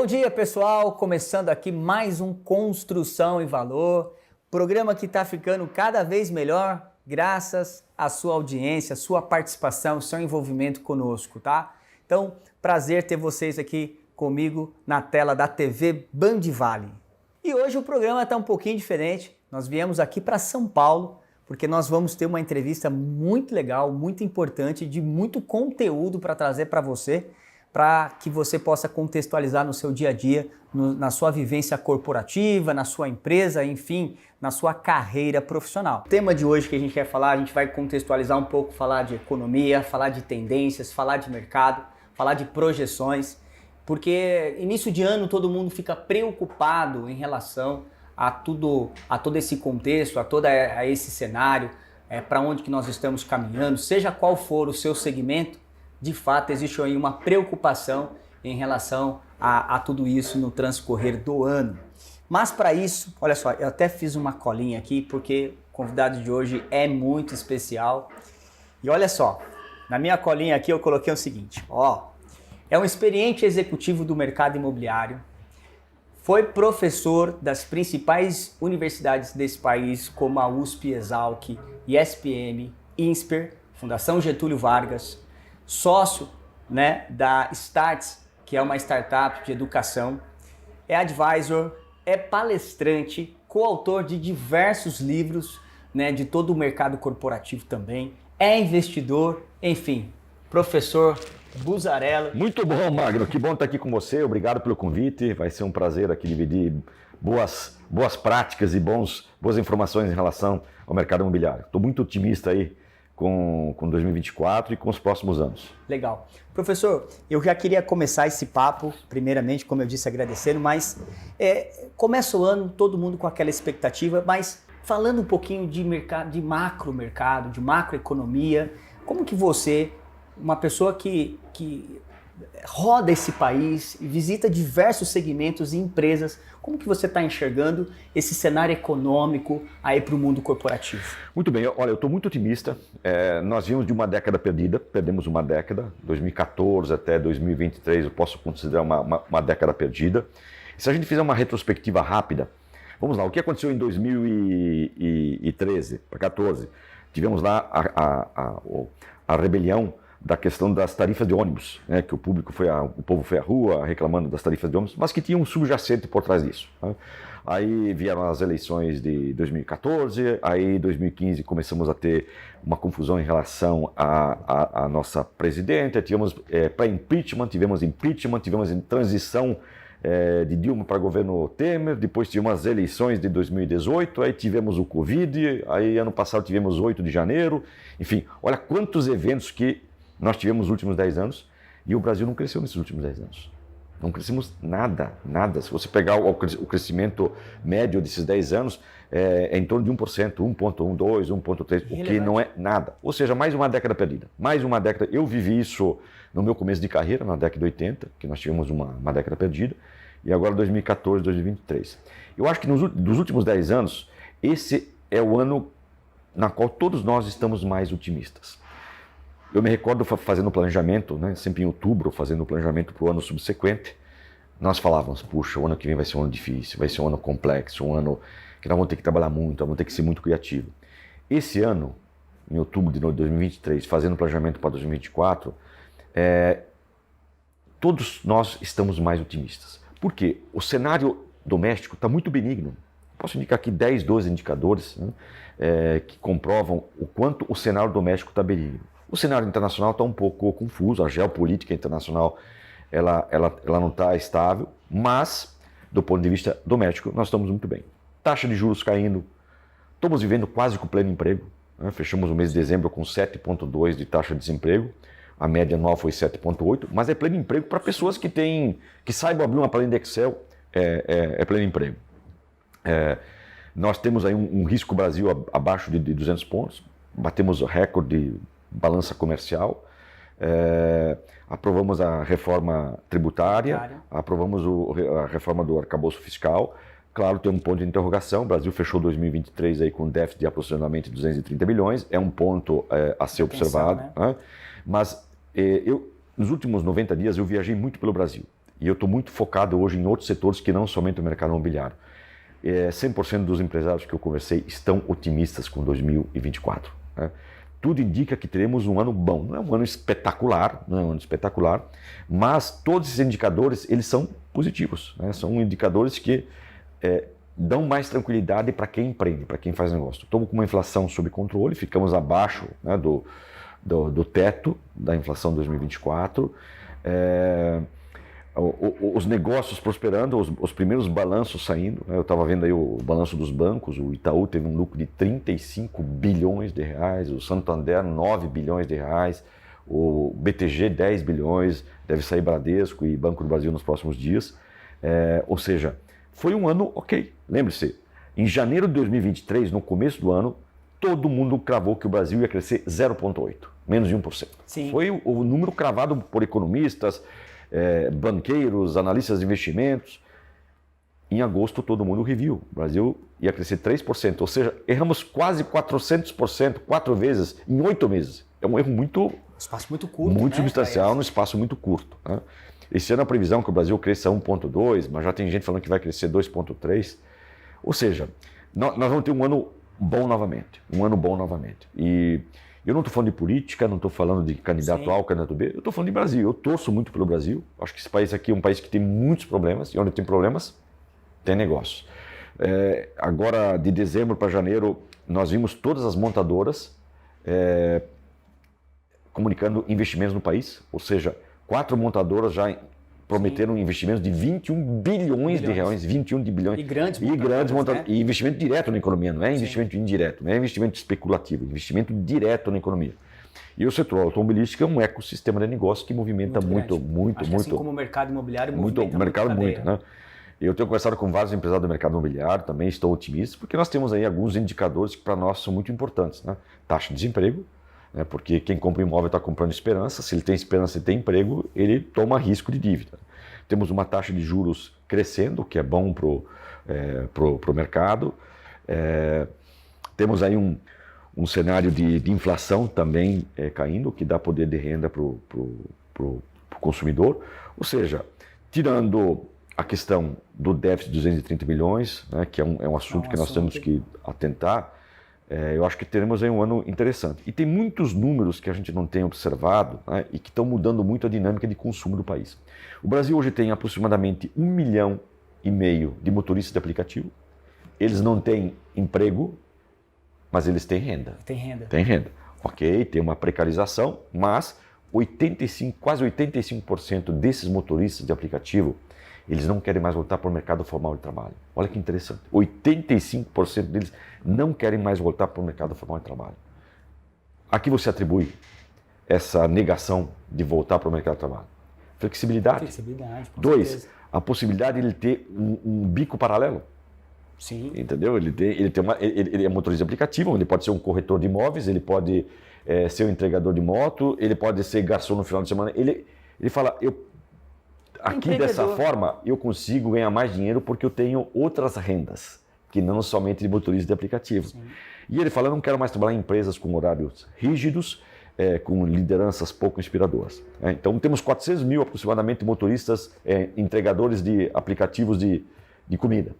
Bom dia, pessoal! Começando aqui mais um Construção e Valor, programa que está ficando cada vez melhor graças à sua audiência, sua participação, seu envolvimento conosco, tá? Então, prazer ter vocês aqui comigo na tela da TV Band Vale. E hoje o programa está um pouquinho diferente. Nós viemos aqui para São Paulo porque nós vamos ter uma entrevista muito legal, muito importante, de muito conteúdo para trazer para você, para que você possa contextualizar no seu dia a dia, na sua vivência corporativa, na sua empresa, enfim, na sua carreira profissional. O tema de hoje que a gente quer falar, a gente vai contextualizar um pouco, falar de economia, falar de tendências, falar de mercado, falar de projeções, porque início de ano todo mundo fica preocupado em relação a todo esse contexto, a esse cenário, para onde que nós estamos caminhando, seja qual for o seu segmento. De fato, existe aí uma preocupação em relação a tudo isso no transcorrer do ano. Mas para isso, olha só, eu até fiz uma colinha aqui porque o convidado de hoje é muito especial. E olha só, na minha colinha aqui eu coloquei o seguinte, ó, é um experiente executivo do mercado imobiliário, foi professor das principais universidades desse país, como a USP, Exalc, ISPM, INSPER, Fundação Getúlio Vargas, sócio, da Starts, que é uma startup de educação, é advisor, é palestrante, coautor de diversos livros, de todo o mercado corporativo também, é investidor, enfim, professor Buzzarello. Muito bom, Magno, que bom estar aqui com você, obrigado pelo convite, vai ser um prazer aqui dividir boas práticas e boas informações em relação ao mercado imobiliário. Estou muito otimista aí com 2024 e com os próximos anos. Legal. Professor, eu já queria começar esse papo, primeiramente, como eu disse, agradecendo, mas começa o ano, todo mundo com aquela expectativa, mas falando um pouquinho de mercado, de macromercado, de macroeconomia, como que você, uma pessoa que roda esse país e visita diversos segmentos e empresas, como que você está enxergando esse cenário econômico aí para o mundo corporativo? Muito bem, olha, eu estou muito otimista. Nós vimos de uma década perdida, perdemos uma década, 2014 até 2023 eu posso considerar uma década perdida. Se a gente fizer uma retrospectiva rápida, vamos lá, o que aconteceu em 2013 para 2014? Tivemos lá a rebelião da questão das tarifas de ônibus, que o povo foi à rua reclamando das tarifas de ônibus, mas que tinha um subjacente por trás disso. Aí vieram as eleições de 2014, aí em 2015 começamos a ter uma confusão em relação à nossa presidenta, tivemos pré-impeachment, tivemos impeachment, tivemos transição de Dilma para governo Temer, depois tivemos as eleições de 2018, aí tivemos o Covid, aí ano passado tivemos 8 de janeiro, enfim, olha quantos eventos que nós tivemos nos últimos 10 anos e o Brasil não cresceu nesses últimos 10 anos. Não crescemos nada. Se você pegar o crescimento médio desses 10 anos, é em torno de 1%, 1,12%, 1,3%, o que não é nada. Ou seja, mais uma década perdida. Mais uma década. Eu vivi isso no meu começo de carreira, na década de 80, que nós tivemos uma década perdida, e agora 2014, 2023. Eu acho que dos últimos 10 anos, esse é o ano na qual todos nós estamos mais otimistas. Eu me recordo fazendo o planejamento, sempre em outubro, fazendo o planejamento para o ano subsequente, nós falávamos, puxa, o ano que vem vai ser um ano difícil, vai ser um ano complexo, um ano que nós vamos ter que trabalhar muito, nós vamos ter que ser muito criativo. Esse ano, em outubro de 2023, fazendo o planejamento para 2024, todos nós estamos mais otimistas. Por quê? O cenário doméstico está muito benigno. Posso indicar aqui 10, 12 indicadores que comprovam o quanto o cenário doméstico está benigno. O cenário internacional está um pouco confuso, a geopolítica internacional ela não está estável, mas do ponto de vista doméstico nós estamos muito bem. Taxa de juros caindo, estamos vivendo quase com pleno emprego, fechamos o mês de dezembro com 7,2% de taxa de desemprego, a média anual foi 7,8%, mas é pleno emprego para pessoas que saibam abrir uma planilha de Excel, é pleno emprego. Nós temos aí um risco Brasil abaixo de 200 pontos, batemos o recorde de balança comercial, aprovamos a reforma tributária, aprovamos a reforma do arcabouço fiscal. Claro, tem um ponto de interrogação, o Brasil fechou 2023 aí com um déficit de aproximadamente 230 bilhões, é um ponto a ser observado. Mas nos últimos 90 dias eu viajei muito pelo Brasil. E eu estou muito focado hoje em outros setores que não somente o mercado imobiliário. 100% dos empresários que eu conversei estão otimistas com 2024. Né? Tudo indica que teremos um ano bom. Não é um ano espetacular, mas todos esses indicadores eles são positivos. Né? São indicadores que dão mais tranquilidade para quem empreende, para quem faz negócio. Estamos com uma inflação sob controle, ficamos abaixo, né, do teto da inflação 2024. Os negócios prosperando, os primeiros balanços saindo. Né? Eu estava vendo aí o balanço dos bancos, o Itaú teve um lucro de 35 bilhões de reais, o Santander 9 bilhões de reais, o BTG 10 bilhões, deve sair Bradesco e Banco do Brasil nos próximos dias. Ou seja, foi um ano ok. Lembre-se, em janeiro de 2023, no começo do ano, todo mundo cravou que o Brasil ia crescer 0,8%, menos de 1%. Sim. Foi o número cravado por economistas, banqueiros, analistas de investimentos. Em agosto, todo mundo reviu. O Brasil ia crescer 3%, ou seja, erramos quase 400%, 4 vezes em 8 meses. É um erro muito... Espaço muito curto, muito né, substancial, num espaço muito curto. Né? Esse ano a previsão é que o Brasil cresça 1,2%, mas já tem gente falando que vai crescer 2,3%. Ou seja, nós vamos ter um ano bom novamente. E eu não estou falando de política, não estou falando de candidato A ou candidato B, eu estou falando de Brasil. Eu torço muito pelo Brasil. Acho que esse país aqui é um país que tem muitos problemas, e onde tem problemas, tem negócios. Agora, de dezembro para janeiro, nós vimos todas as montadoras comunicando investimentos no país, ou seja, 4 montadoras já prometeram investimentos de 21 bilhões de reais, 21 de bilhões. E grandes montadoras, né? E investimento direto na economia, não é investimento indireto, não é investimento especulativo, é investimento direto na economia. E o setor automobilístico é um ecossistema de negócio que movimenta muito. Assim como o mercado imobiliário movimenta muito. Né? Eu tenho conversado com vários empresários do mercado imobiliário, também estou otimista, porque nós temos aí alguns indicadores que para nós são muito importantes. Né? Taxa de desemprego, porque quem compra imóvel está comprando esperança, se ele tem esperança e tem emprego, ele toma risco de dívida. Temos uma taxa de juros crescendo, que é bom para o mercado. Temos aí um cenário de inflação também caindo, que dá poder de renda para o consumidor. Ou seja, tirando a questão do déficit de 230 bilhões, né, que é um assunto que nós temos que atentar, eu acho que teremos aí um ano interessante. E tem muitos números que a gente não tem observado, né, e que estão mudando muito a dinâmica de consumo do país. O Brasil hoje tem aproximadamente 1,5 milhão de motoristas de aplicativo. Eles não têm emprego, mas eles têm renda. Tem renda. Ok, tem uma precarização, mas quase 85% desses motoristas de aplicativo, eles não querem mais voltar para o mercado formal de trabalho. Olha que interessante. 85% deles não querem mais voltar para o mercado formal de trabalho. A que você atribui essa negação de voltar para o mercado de trabalho? Flexibilidade. Com 2, certeza. a possibilidade de ele ter um bico paralelo. Sim. Entendeu? Ele é motorista de aplicativo, ele pode ser um corretor de imóveis, ele pode ser um entregador de moto, ele pode ser garçom no final de semana. Ele fala, aqui dessa forma eu consigo ganhar mais dinheiro porque eu tenho outras rendas, que não somente de motorista de aplicativo. Sim. E ele fala, eu não quero mais trabalhar em empresas com horários rígidos, com lideranças pouco inspiradoras. Então temos 400 mil aproximadamente motoristas, entregadores de aplicativos de comida.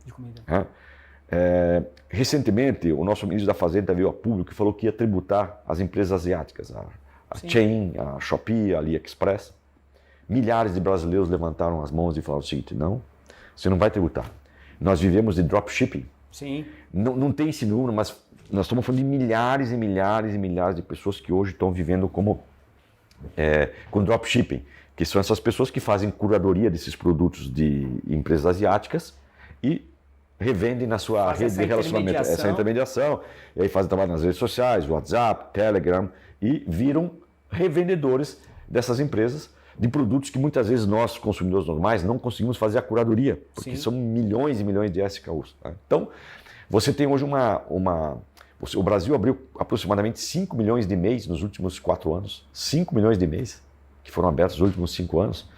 Recentemente, o nosso ministro da Fazenda veio a público e falou que ia tributar as empresas asiáticas, a Chain, a Shopee, a AliExpress. Milhares de brasileiros levantaram as mãos e falaram o seguinte, não, você não vai tributar. Nós vivemos de dropshipping. Sim. Não tem esse número, mas nós estamos falando de milhares e milhares e milhares de pessoas que hoje estão vivendo com dropshipping, que são essas pessoas que fazem curadoria desses produtos de empresas asiáticas e revendem na sua rede de relacionamento, essa intermediação, e aí fazem trabalho nas redes sociais, WhatsApp, Telegram, e viram revendedores dessas empresas de produtos que muitas vezes nós, consumidores normais, não conseguimos fazer a curadoria, porque Sim. são milhões e milhões de SKUs. Tá? Então, você tem hoje o Brasil abriu aproximadamente 5 milhões de e-mails nos últimos 4 anos. 5 milhões de e-mails que foram abertos nos últimos 5 anos.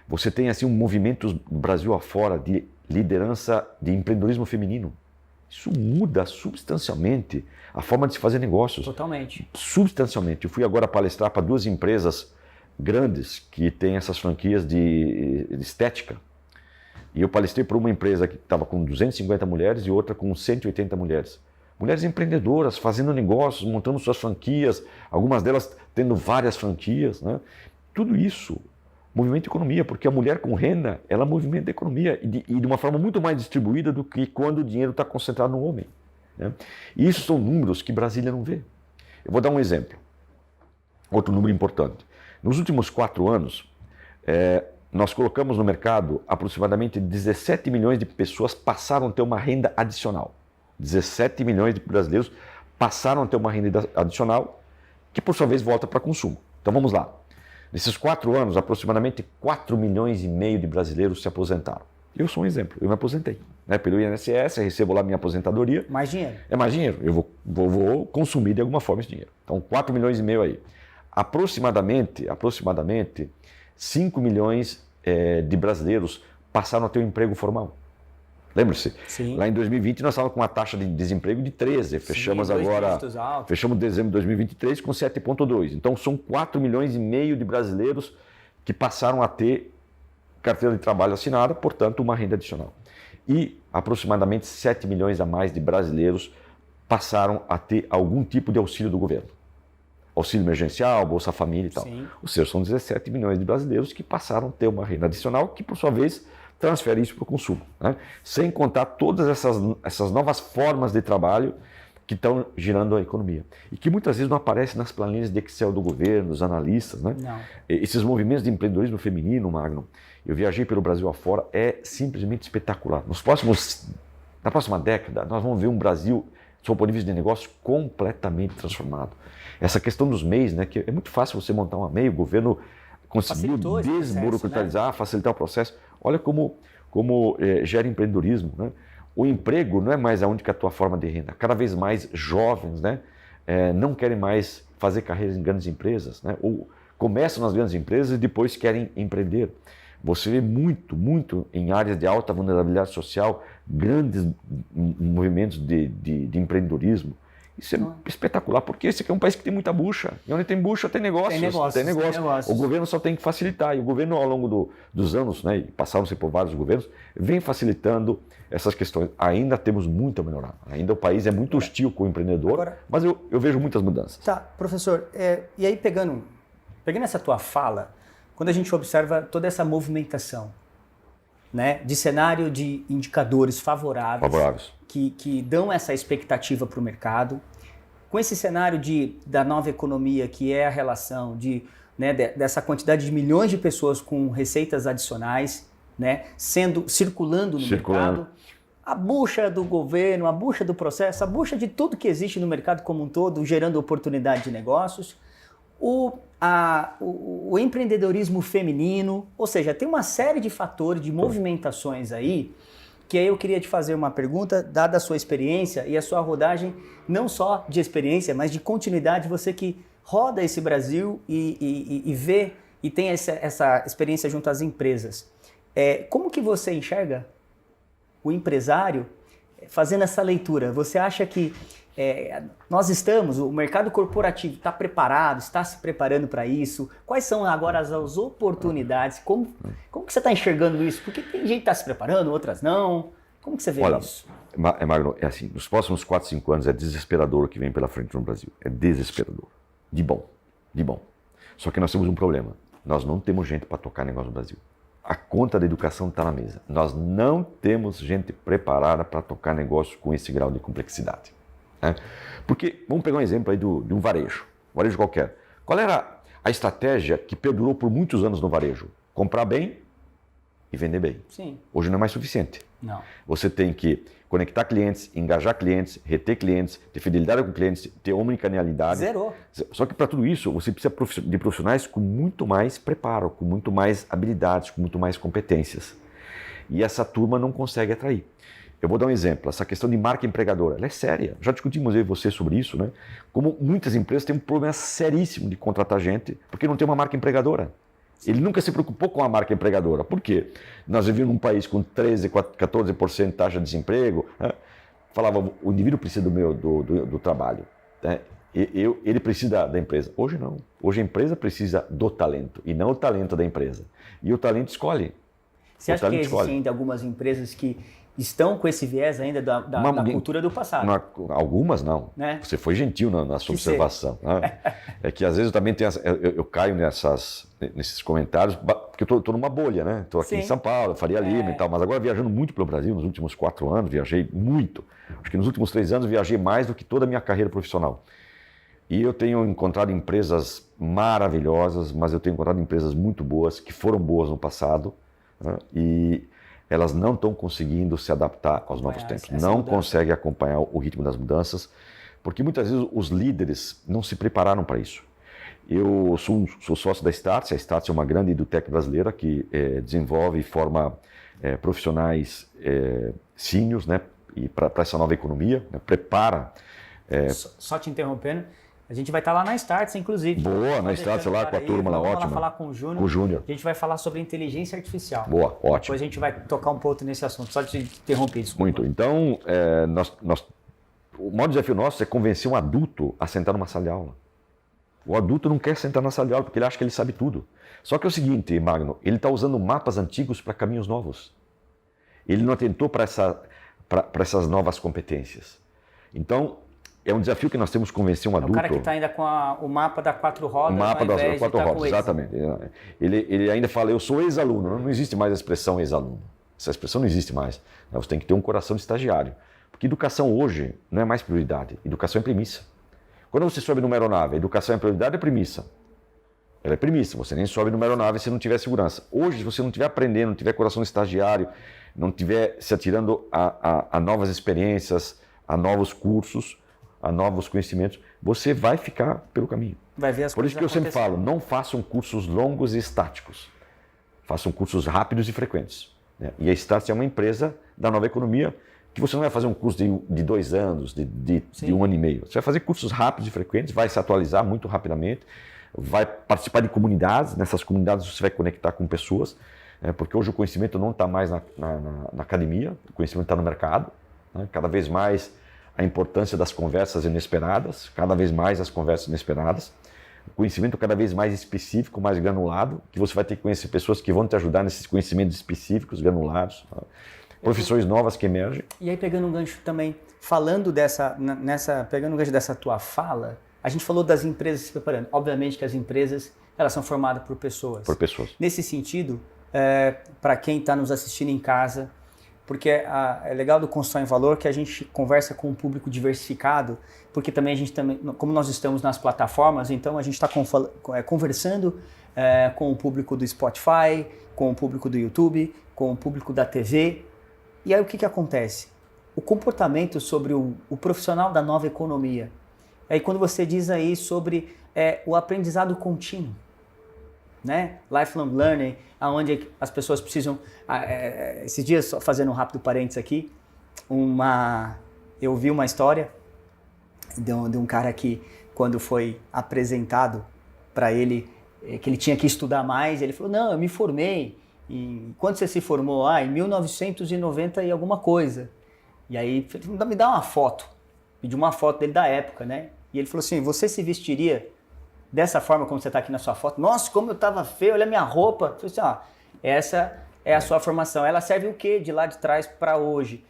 Você tem assim um movimento Brasil afora de liderança de empreendedorismo feminino. Isso muda substancialmente a forma de se fazer negócios. Totalmente. Substancialmente. Eu fui agora palestrar para 2 empresas grandes que têm essas franquias de estética. E eu palestrei para uma empresa que estava com 250 mulheres e outra com 180 mulheres. Mulheres empreendedoras, fazendo negócios, montando suas franquias, algumas delas tendo várias franquias, né? Tudo isso movimenta a economia, porque a mulher com renda, ela movimenta a economia e de uma forma muito mais distribuída do que quando o dinheiro está concentrado no homem, né? E isso são números que Brasília não vê. Eu vou dar um exemplo. Outro número importante. Nos últimos 4 anos, nós colocamos no mercado aproximadamente 17 milhões de pessoas passaram a ter uma renda adicional. 17 milhões de brasileiros passaram a ter uma renda adicional que, por sua vez, volta para consumo. Então vamos lá. Nesses 4 anos, aproximadamente 4 milhões e meio de brasileiros se aposentaram. Eu sou um exemplo, eu me aposentei, né? Pelo INSS, recebo lá minha aposentadoria. Mais dinheiro. É mais dinheiro, eu vou consumir de alguma forma esse dinheiro. Então 4 milhões e meio aí. Aproximadamente 5 milhões de brasileiros passaram a ter um emprego formal. Lembra-se? Lá em 2020 nós estávamos com uma taxa de desemprego de 13%. Fechamos fechamos dezembro de 2023 com 7,2%. Então são 4 milhões e meio de brasileiros que passaram a ter carteira de trabalho assinada, portanto uma renda adicional. E aproximadamente 7 milhões a mais de brasileiros passaram a ter algum tipo de auxílio do governo. Auxílio emergencial, Bolsa Família e tal. Sim. Ou seja, são 17 milhões de brasileiros que passaram a ter uma renda adicional que, por sua vez, transfere isso para o consumo, né? Sem contar todas essas novas formas de trabalho que estão girando a economia. E que muitas vezes não aparecem nas planilhas de Excel do governo, dos analistas, né? Não. Esses movimentos de empreendedorismo feminino, Magno, eu viajei pelo Brasil afora, é simplesmente espetacular. Na próxima década, nós vamos ver um Brasil, sob o ponto de vista de negócio, completamente transformado. Essa questão dos MEIs, né, que é muito fácil você montar uma MEI, o governo conseguiu desburocratizar, né? Facilitar o processo. Olha como gera empreendedorismo, né? O emprego não é mais a única tua forma de renda. Cada vez mais jovens, né, não querem mais fazer carreiras em grandes empresas, né? Ou começam nas grandes empresas e depois querem empreender. Você vê muito em áreas de alta vulnerabilidade social, grandes movimentos de empreendedorismo. Isso é espetacular, porque esse aqui é um país que tem muita bucha. E onde tem bucha, tem negócios. Tem negócios. O governo só tem que facilitar. E o governo, ao longo dos anos, né, e passaram-se por vários governos, vem facilitando essas questões. Ainda temos muito a melhorar. Ainda o país é muito hostil com o empreendedor, mas eu vejo muitas mudanças. Tá, professor. E aí, pegando essa tua fala, quando a gente observa toda essa movimentação, né, de cenário de indicadores favoráveis. Que dão essa expectativa para o mercado, com esse cenário da nova economia, que é a relação dessa quantidade de milhões de pessoas com receitas adicionais, né, circulando no mercado, a bucha do governo, a bucha do processo, a bucha de tudo que existe no mercado como um todo, gerando oportunidade de negócios, o empreendedorismo feminino, ou seja, tem uma série de fatores, de movimentações aí, que aí eu queria te fazer uma pergunta, dada a sua experiência e a sua rodagem, não só de experiência, mas de continuidade, você que roda esse Brasil e vê e tem essa experiência junto às empresas. Como que você enxerga o empresário fazendo essa leitura? Você acha que o mercado corporativo está preparado, está se preparando para isso? Quais são agora as oportunidades? Como que você está enxergando isso? Porque tem gente que está se preparando, outras não. Como que você vê isso? Magno, é assim, nos próximos 4, 5 anos é desesperador o que vem pela frente no Brasil. É desesperador. De bom. Só que nós temos um problema. Nós não temos gente para tocar negócio no Brasil. A conta da educação está na mesa. Nós não temos gente preparada para tocar negócio com esse grau de complexidade. Porque, vamos pegar um exemplo aí de um varejo qualquer. Qual era a estratégia que perdurou por muitos anos no varejo? Comprar bem e vender bem. Sim. Hoje não é mais suficiente. Não. Você tem que conectar clientes, engajar clientes, reter clientes, ter fidelidade com clientes, ter omnicanalidade. Zerou. Só que para tudo isso, você precisa de profissionais com muito mais preparo, com muito mais habilidades, com muito mais competências. E essa turma não consegue atrair. Eu vou dar um exemplo, essa questão de marca empregadora, ela é séria. Já discutimos eu e você sobre isso, né? Como muitas empresas têm um problema seríssimo de contratar gente, porque não tem uma marca empregadora. Ele nunca se preocupou com a marca empregadora. Por quê? Nós vivíamos num país com 13%, 14% de taxa de desemprego, né? Falava, o indivíduo precisa do trabalho, né? Ele precisa da empresa. Hoje não. Hoje a empresa precisa do talento e não o talento da empresa. E o talento escolhe. Você acha que existem ainda algumas empresas que estão com esse viés ainda da cultura do passado? Algumas não. Né? Você foi gentil na sua observação. Né? É que às vezes eu também tenho eu caio nesses comentários, porque eu estou numa bolha, né? Estou aqui em São Paulo, Faria Lima e tal, mas agora viajando muito pelo Brasil, nos últimos 4 anos, viajei muito. Acho que nos últimos 3 anos viajei mais do que toda a minha carreira profissional. E eu tenho encontrado empresas maravilhosas, mas eu tenho encontrado empresas muito boas, que foram boas no passado, né? E elas não estão conseguindo se adaptar aos novos tempos, não conseguem acompanhar o ritmo das mudanças, porque muitas vezes os líderes não se prepararam para isso. Eu sou sócio da Startse. A Startse é uma grande edutech brasileira que desenvolve e forma profissionais seniors, né, para essa nova economia, né, prepara... Só te interrompendo, a gente vai estar lá na Startse, inclusive. Boa, na Startse lá com a turma lá, ótima. Vamos lá falar com o Júnior. Com o Júnior. A gente vai falar sobre inteligência artificial. Boa, ótimo. Depois a gente vai tocar um pouco nesse assunto. Só te interromper, desculpa. Muito. Então, o maior desafio nosso é convencer um adulto a sentar numa sala de aula. O adulto não quer sentar na sala de aula porque ele acha que ele sabe tudo. Só que é o seguinte, Magno, ele está usando mapas antigos para caminhos novos. Ele não atentou para essas novas competências. Então, é um desafio que nós temos que convencer um adulto. O cara que está ainda com o mapa da 4 rodas. O mapa das 4 rodas, exatamente. Ele ainda fala, eu sou ex-aluno. Não existe mais a expressão ex-aluno. Essa expressão não existe mais. Você tem que ter um coração de estagiário. Porque educação hoje não é mais prioridade. Educação é premissa. Quando você sobe numa aeronave, a educação é prioridade, é premissa. Ela é premissa. Você nem sobe numa aeronave se não tiver segurança. Hoje, se você não estiver aprendendo, não tiver coração de estagiário, não estiver se atirando a novas experiências, a novos cursos, a novos conhecimentos, você vai ficar pelo caminho. Vai ver as Por isso que eu sempre falo, não façam cursos longos e estáticos. Façam cursos rápidos e frequentes. Né? E a Startse é uma empresa da nova economia que você não vai fazer um curso de 2 anos, de 1 ano e meio. Você vai fazer cursos rápidos e frequentes, vai se atualizar muito rapidamente, vai participar de comunidades, nessas comunidades você vai conectar com pessoas, porque hoje o conhecimento não está mais na academia, o conhecimento está no mercado, né? Cada vez mais a importância das conversas inesperadas, cada vez mais as conversas inesperadas, o conhecimento cada vez mais específico, mais granulado, que você vai ter que conhecer pessoas que vão te ajudar nesses conhecimentos específicos, granulados, profissões novas que emergem. E aí, pegando um gancho também, pegando um gancho dessa tua fala, a gente falou das empresas se preparando. Obviamente que as empresas, elas são formadas por pessoas. Por pessoas. Nesse sentido, para quem está nos assistindo em casa, porque é legal do Constrói em Valor que a gente conversa com um público diversificado, porque também como nós estamos nas plataformas, então a gente está conversando com o público do Spotify, com o público do YouTube, com o público da TV. E aí o que acontece? O comportamento sobre o profissional da nova economia. Aí quando você diz aí sobre o aprendizado contínuo, né? Lifelong learning, onde as pessoas precisam... esses dias, só fazendo um rápido parênteses aqui, eu vi uma história de um cara que, quando foi apresentado para ele, que ele tinha que estudar mais, ele falou, não, eu me formei. E quando você se formou? Em 1990 e alguma coisa. E aí, me dá uma foto. Pediu uma foto dele da época, né? E ele falou assim, você se vestiria dessa forma como você está aqui na sua foto? Nossa, como eu estava feio, olha a minha roupa. Eu falei assim, essa é a sua formação. Ela serve o quê de lá de trás para hoje?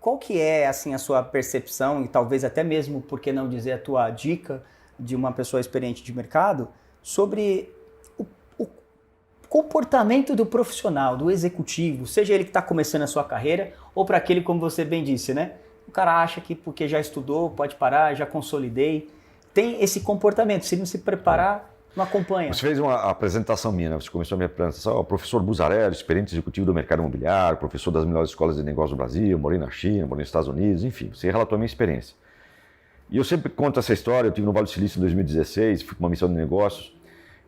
Qual que é, assim, a sua percepção e talvez até mesmo, por que não dizer, a tua dica de uma pessoa experiente de mercado sobre o comportamento do profissional, do executivo, seja ele que está começando a sua carreira ou para aquele, como você bem disse, né? O cara acha que porque já estudou, pode parar, já consolidei. Tem esse comportamento, se não se preparar, não acompanha. Você fez uma apresentação minha, né? Você começou a minha apresentação, o professor Buzarelli, experiente executivo do mercado imobiliário, professor das melhores escolas de negócio do Brasil, morei na China, morei nos Estados Unidos, enfim, você relatou a minha experiência. E eu sempre conto essa história, eu estive no Vale do Silício em 2016, fui com uma missão de negócios,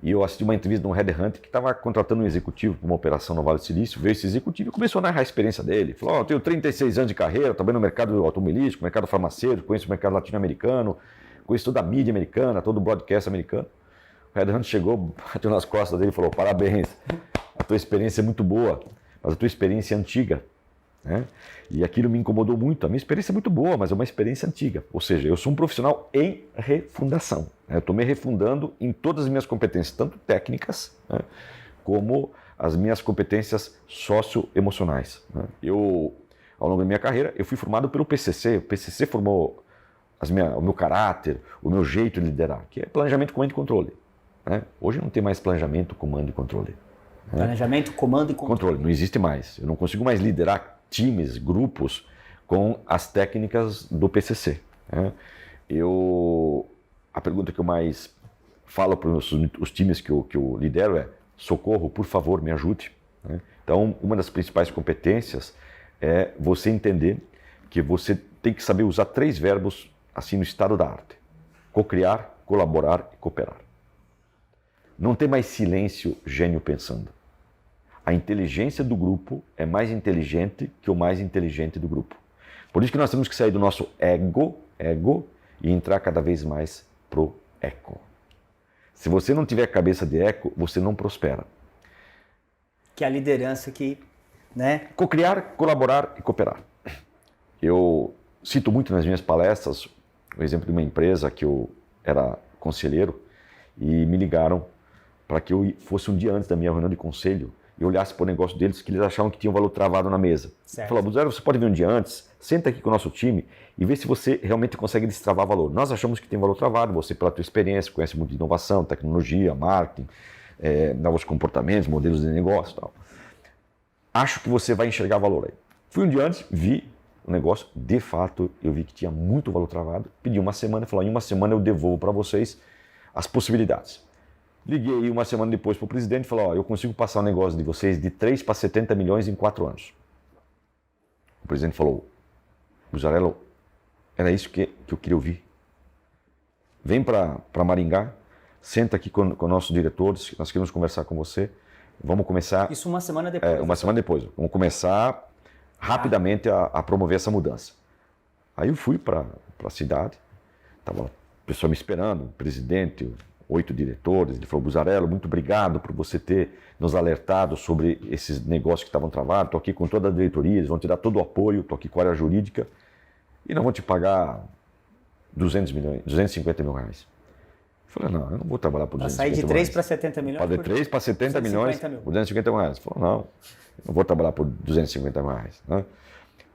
e eu assisti uma entrevista de um headhunter que estava contratando um executivo para uma operação no Vale do Silício, veio esse executivo e começou a narrar a experiência dele. Falou, eu tenho 36 anos de carreira, trabalho no mercado automobilístico, mercado farmacêutico, conheço o mercado latino-americano, conheço toda a mídia americana, todo o broadcast americano. O headhunter chegou, bateu nas costas dele e falou, parabéns, a tua experiência é muito boa, mas a tua experiência é antiga. né? E aquilo me incomodou muito. A minha experiência é muito boa, mas é uma experiência antiga. Ou seja, eu sou um profissional em refundação, né? Eu estou me refundando em todas as minhas competências, tanto técnicas, né, como as minhas competências socioemocionais, né? Ao longo da minha carreira, eu fui formado pelo PCC. O PCC formou o meu caráter, o meu jeito de liderar, que é planejamento, comando e controle, né? Hoje não tem mais planejamento, comando e controle. Né? Planejamento, comando e controle. Não existe mais. Eu não consigo mais liderar times, grupos, com as técnicas do PCC. Né? A pergunta que eu mais falo para os times que eu lidero é: socorro, por favor, me ajude. Né? Então, uma das principais competências é você entender que você tem que saber usar 3 verbos assim no estado da arte: cocriar, colaborar e cooperar. Não tem mais silêncio, gênio pensando. A inteligência do grupo é mais inteligente que o mais inteligente do grupo. Por isso que nós temos que sair do nosso ego e entrar cada vez mais pro eco. Se você não tiver cabeça de eco, você não prospera. Que é a liderança que, né? Cocriar, colaborar e cooperar. Eu cito muito nas minhas palestras o exemplo de uma empresa que eu era conselheiro e me ligaram para que eu fosse um dia antes da minha reunião de conselho e olhasse para o negócio deles, que eles achavam que tinha um valor travado na mesa. Falou: Buzzarello, você pode vir um dia antes, senta aqui com o nosso time e vê se você realmente consegue destravar valor. Nós achamos que tem valor travado, você pela tua experiência, conhece muito de inovação, tecnologia, marketing, novos comportamentos, modelos de negócio e tal. Acho que você vai enxergar valor aí. Fui um dia antes, vi o negócio, de fato eu vi que tinha muito valor travado, pedi uma semana, falou: em uma semana eu devolvo para vocês as possibilidades. Liguei uma semana depois para o presidente e falei: eu consigo passar o negócio de vocês de 3 para 70 milhões em 4 anos. O presidente falou: Buzzarello, era isso que eu queria ouvir. Vem para Maringá, senta aqui com nossos diretores, nós queremos conversar com você. Vamos começar... Isso uma semana depois. Uma semana depois. Vamos começar rapidamente a promover essa mudança. Aí eu fui para a cidade, estava a pessoa me esperando, o presidente, 8 diretores. Ele falou: Buzzarello, muito obrigado por você ter nos alertado sobre esses negócios que estavam travados. Estou aqui com toda a diretoria, eles vão te dar todo o apoio, estou aqui com a área jurídica e não vão te pagar 250 mil reais. Eu falei: não, eu não vou trabalhar por 250 milhões. Sair de 3 para 70 milhões? De 3 para 70 milhões por 250 mil reais. Ele falou: não, eu não vou trabalhar por 250 mil reais. Né?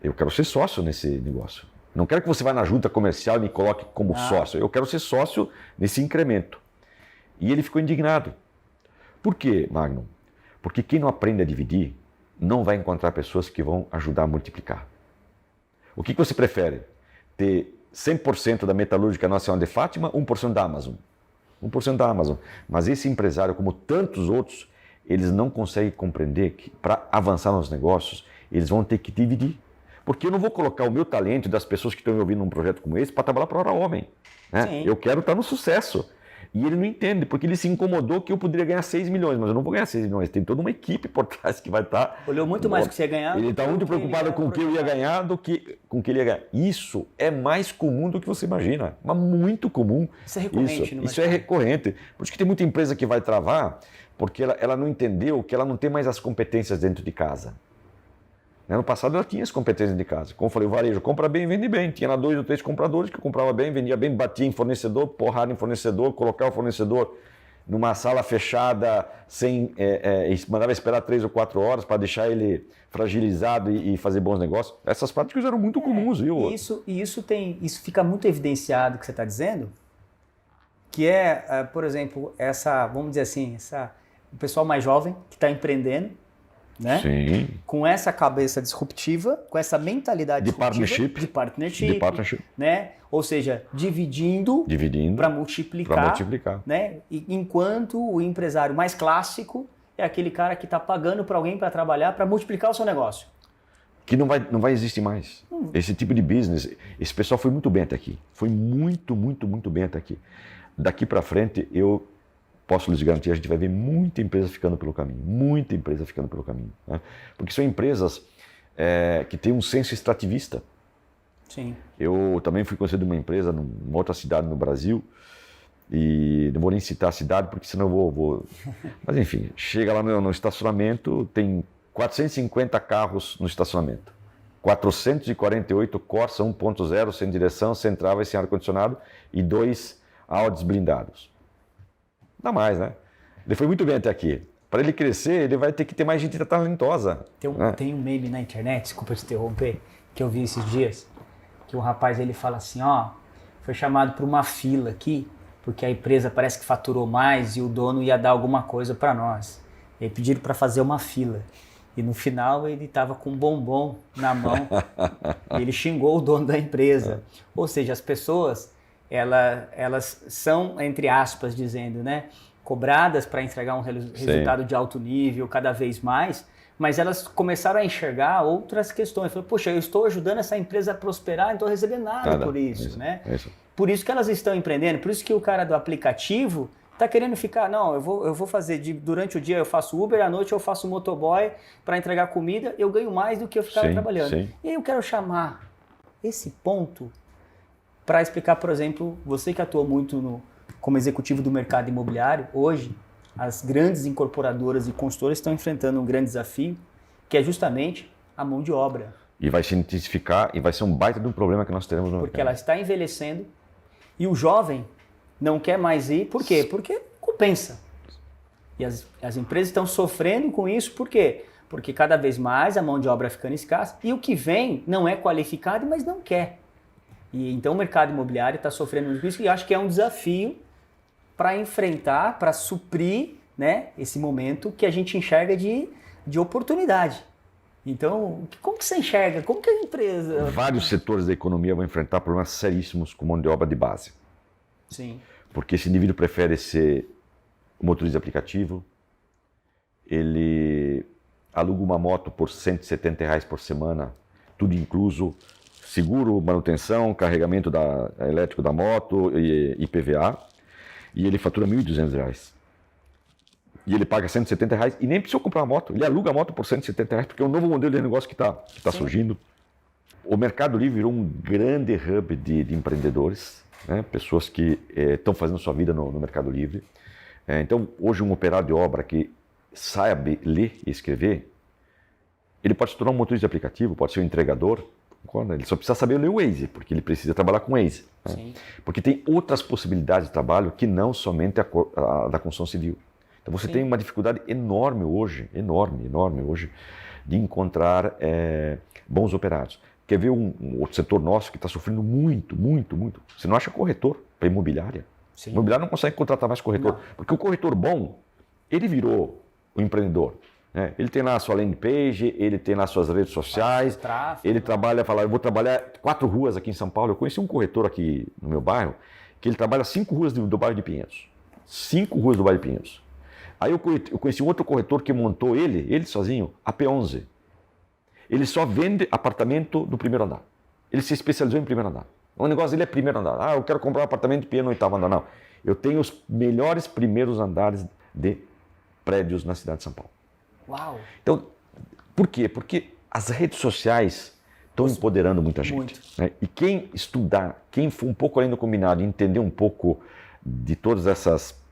Eu quero ser sócio nesse negócio. Não quero que você vá na junta comercial e me coloque como sócio. Eu quero ser sócio nesse incremento. E ele ficou indignado. Por quê, Magno? Porque quem não aprende a dividir não vai encontrar pessoas que vão ajudar a multiplicar. O que você prefere? Ter 100% da Metalúrgica Nacional de Fátima, 1% da Amazon? 1% da Amazon. Mas esse empresário, como tantos outros, eles não conseguem compreender que para avançar nos negócios, eles vão ter que dividir. Porque eu não vou colocar o meu talento das pessoas que estão me ouvindo num projeto como esse para trabalhar para a Hora Homem. Né? Eu quero estar no sucesso. E ele não entende, porque ele se incomodou que eu poderia ganhar 6 milhões, mas eu não vou ganhar 6 milhões. Tem toda uma equipe por trás que vai estar... Olhou muito mais do que você ia ganhar. Ele está muito preocupado com o que eu ia ganhar do que com o que ele ia ganhar. Isso é mais comum do que você imagina, mas muito comum. Isso é recorrente. Isso é recorrente. Por isso que tem muita empresa que vai travar, porque ela não entendeu que ela não tem mais as competências dentro de casa. No passado ela tinha as competências de casa. Como eu falei, o varejo compra bem, vende bem. Tinha lá 2 ou 3 compradores que comprava bem, vendia bem, batia em fornecedor, porrada em fornecedor, colocava o fornecedor numa sala fechada, mandava esperar 3 ou 4 horas para deixar ele fragilizado e fazer bons negócios. Essas práticas eram muito comuns, viu? Isso fica muito evidenciado, que você está dizendo, que por exemplo, vamos dizer assim, o pessoal mais jovem que está empreendendo, né? Sim. Com essa cabeça disruptiva, com essa mentalidade de partnership, né? Ou seja, dividindo para multiplicar, né? Enquanto o empresário mais clássico é aquele cara que está pagando para alguém para trabalhar para multiplicar o seu negócio. Que não vai existir mais. Esse tipo de business, esse pessoal foi muito bem até aqui. Foi muito, muito, muito bem até aqui. Daqui para frente, eu posso lhes garantir, a gente vai ver muita empresa ficando pelo caminho. Né? Porque são empresas que têm um senso extrativista. Sim. Eu também fui conhecido de uma empresa numa outra cidade no Brasil, e não vou nem citar a cidade, porque senão eu vou... Mas enfim, chega lá no estacionamento, tem 450 carros no estacionamento. 448 Corsa 1.0 sem direção, sem trava e sem ar-condicionado e 2 Audis blindados. Dá mais, né? Ele foi muito bem até aqui. Para ele crescer, ele vai ter que ter mais gente talentosa. Tem um meme na internet, desculpa te interromper, que eu vi esses dias, que o rapaz ele fala assim, ó, foi chamado para uma fila aqui, porque a empresa parece que faturou mais e o dono ia dar alguma coisa para nós. E aí pediram para fazer uma fila. E no final ele estava com um bombom na mão e ele xingou o dono da empresa. Ou seja, as pessoas, elas são, entre aspas, dizendo, né, cobradas para entregar um resultado de alto nível cada vez mais, mas elas começaram a enxergar outras questões. Falaram, poxa, eu estou ajudando essa empresa a prosperar, não estou recebendo nada por isso, né? Isso. Por isso que elas estão empreendendo, por isso que o cara do aplicativo está querendo ficar, não, eu vou fazer, durante o dia eu faço Uber, à noite eu faço motoboy para entregar comida, eu ganho mais do que eu ficar trabalhando. Sim. E aí eu quero chamar esse ponto para explicar, por exemplo, você que atua muito como executivo do mercado imobiliário, hoje as grandes incorporadoras e consultoras estão enfrentando um grande desafio, que é justamente a mão de obra. E vai se intensificar e vai ser um baita de um problema que nós teremos no mercado. Porque ela está envelhecendo e o jovem não quer mais ir. Por quê? Porque compensa. E as empresas estão sofrendo com isso. Por quê? Porque cada vez mais a mão de obra ficando escassa e o que vem não é qualificado, mas não quer. E então o mercado imobiliário está sofrendo com isso e acho que é um desafio para enfrentar, para suprir, né, esse momento que a gente enxerga de oportunidade. Então, como que você enxerga? Como que a empresa... Vários setores da economia vão enfrentar problemas seríssimos com mão de obra de base. Sim. Porque esse indivíduo prefere ser motorista de aplicativo, ele aluga uma moto por R$170 por semana, tudo incluso, seguro, manutenção, carregamento elétrico da moto e IPVA, e ele fatura R$1.200. E ele paga R$170 e nem precisou comprar uma moto, ele aluga a moto por R$170, porque é um novo modelo de negócio que está surgindo. O Mercado Livre virou um grande hub de empreendedores, né? Pessoas que estão fazendo sua vida no Mercado Livre. Então, hoje, um operário de obra que sabe ler e escrever, ele pode se tornar um motorista de aplicativo, pode ser um entregador, ele só precisa saber ler o Waze, porque ele precisa trabalhar com o Waze. Né? Porque tem outras possibilidades de trabalho que não somente a da construção civil. Então, você tem uma dificuldade enorme hoje, de encontrar bons operários. Quer ver um outro setor nosso que está sofrendo muito? Você não acha corretor para imobiliária? Sim. O imobiliário não consegue contratar mais corretor. Não. Porque o corretor bom, ele virou o empreendedor. Né? Ele tem lá a sua landing page, ele tem lá suas redes sociais, ele trabalha, fala, eu vou trabalhar 4 ruas aqui em São Paulo. Eu conheci um corretor aqui no meu bairro, que ele trabalha 5 ruas do bairro de Pinheiros. 5 ruas do bairro de Pinheiros. Aí eu conheci um outro corretor que montou ele sozinho, a P11. Ele só vende apartamento do primeiro andar. Ele se especializou em primeiro andar. O negócio dele é primeiro andar. Ah, eu quero comprar um apartamento no 8º andar. Não. Eu tenho os melhores primeiros andares de prédios na cidade de São Paulo. Uau! Então, por quê? Porque as redes sociais estão empoderando muita gente. Né? E quem estudar, quem for um pouco além do combinado, entender um pouco de todas essas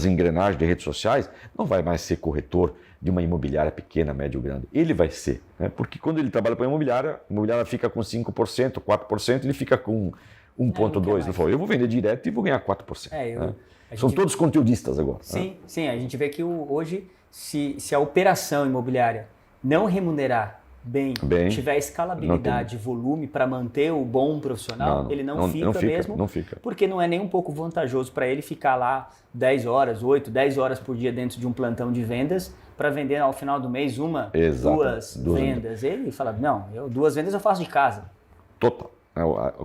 engrenagens de redes sociais, não vai mais ser corretor de uma imobiliária pequena, média ou grande. Ele vai ser, né? Porque quando ele trabalha para a imobiliária fica com 5%, 4%, ele fica com 1,2%. Ele falou, eu vou vender direto e vou ganhar 4%. Né? São todos conteudistas agora. Sim, né? Sim, a gente vê que hoje, se a operação imobiliária não remunerar bem tiver escalabilidade e volume para manter o bom profissional, ele não fica mesmo, porque não é nem um pouco vantajoso para ele ficar lá 10 horas, 8, 10 horas por dia dentro de um plantão de vendas para vender ao final do mês duas vendas. Ele fala, não, 2 vendas eu faço de casa. Total.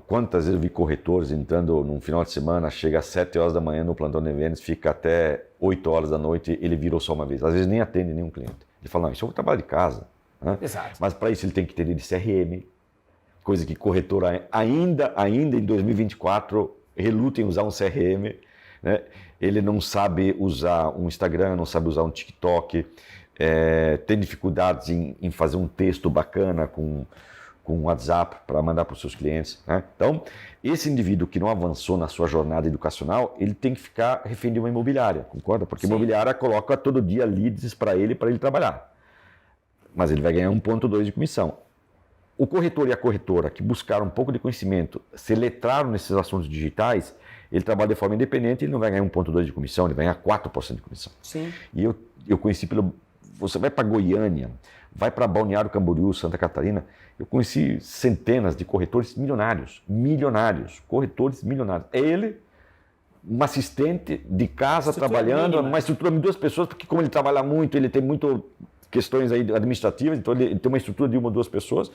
Quantas vezes eu vi corretores entrando num final de semana, chega às 7 horas da manhã no plantão de vendas, fica até 8 horas da noite, ele virou só uma vez. Às vezes nem atende nenhum cliente. Ele fala, não, isso é um trabalho de casa. Né? Exato. Mas para isso ele tem que entender de CRM, coisa que corretor ainda em 2024 reluta em usar um CRM, né? Ele não sabe usar um Instagram, não sabe usar um TikTok, tem dificuldades em fazer um texto bacana com um WhatsApp para mandar para os seus clientes. Né? Então, esse indivíduo que não avançou na sua jornada educacional, ele tem que ficar refém de uma imobiliária, concorda? Porque a imobiliária coloca todo dia leads para ele trabalhar. mas ele vai ganhar 1,2 de comissão. O corretor e a corretora que buscaram um pouco de conhecimento, se letraram nesses assuntos digitais, ele trabalha de forma independente e ele não vai ganhar 1,2 de comissão, ele vai ganhar 4% de comissão. Sim. E eu conheci você vai para Goiânia, vai para Balneário Camboriú, Santa Catarina, eu conheci centenas de corretores milionários, corretores milionários. É ele, um assistente de casa trabalhando, mínima. Uma estrutura de 2 pessoas, porque como ele trabalha muito, ele tem muito questões aí administrativas, então ele tem uma estrutura de 1 ou 2 pessoas.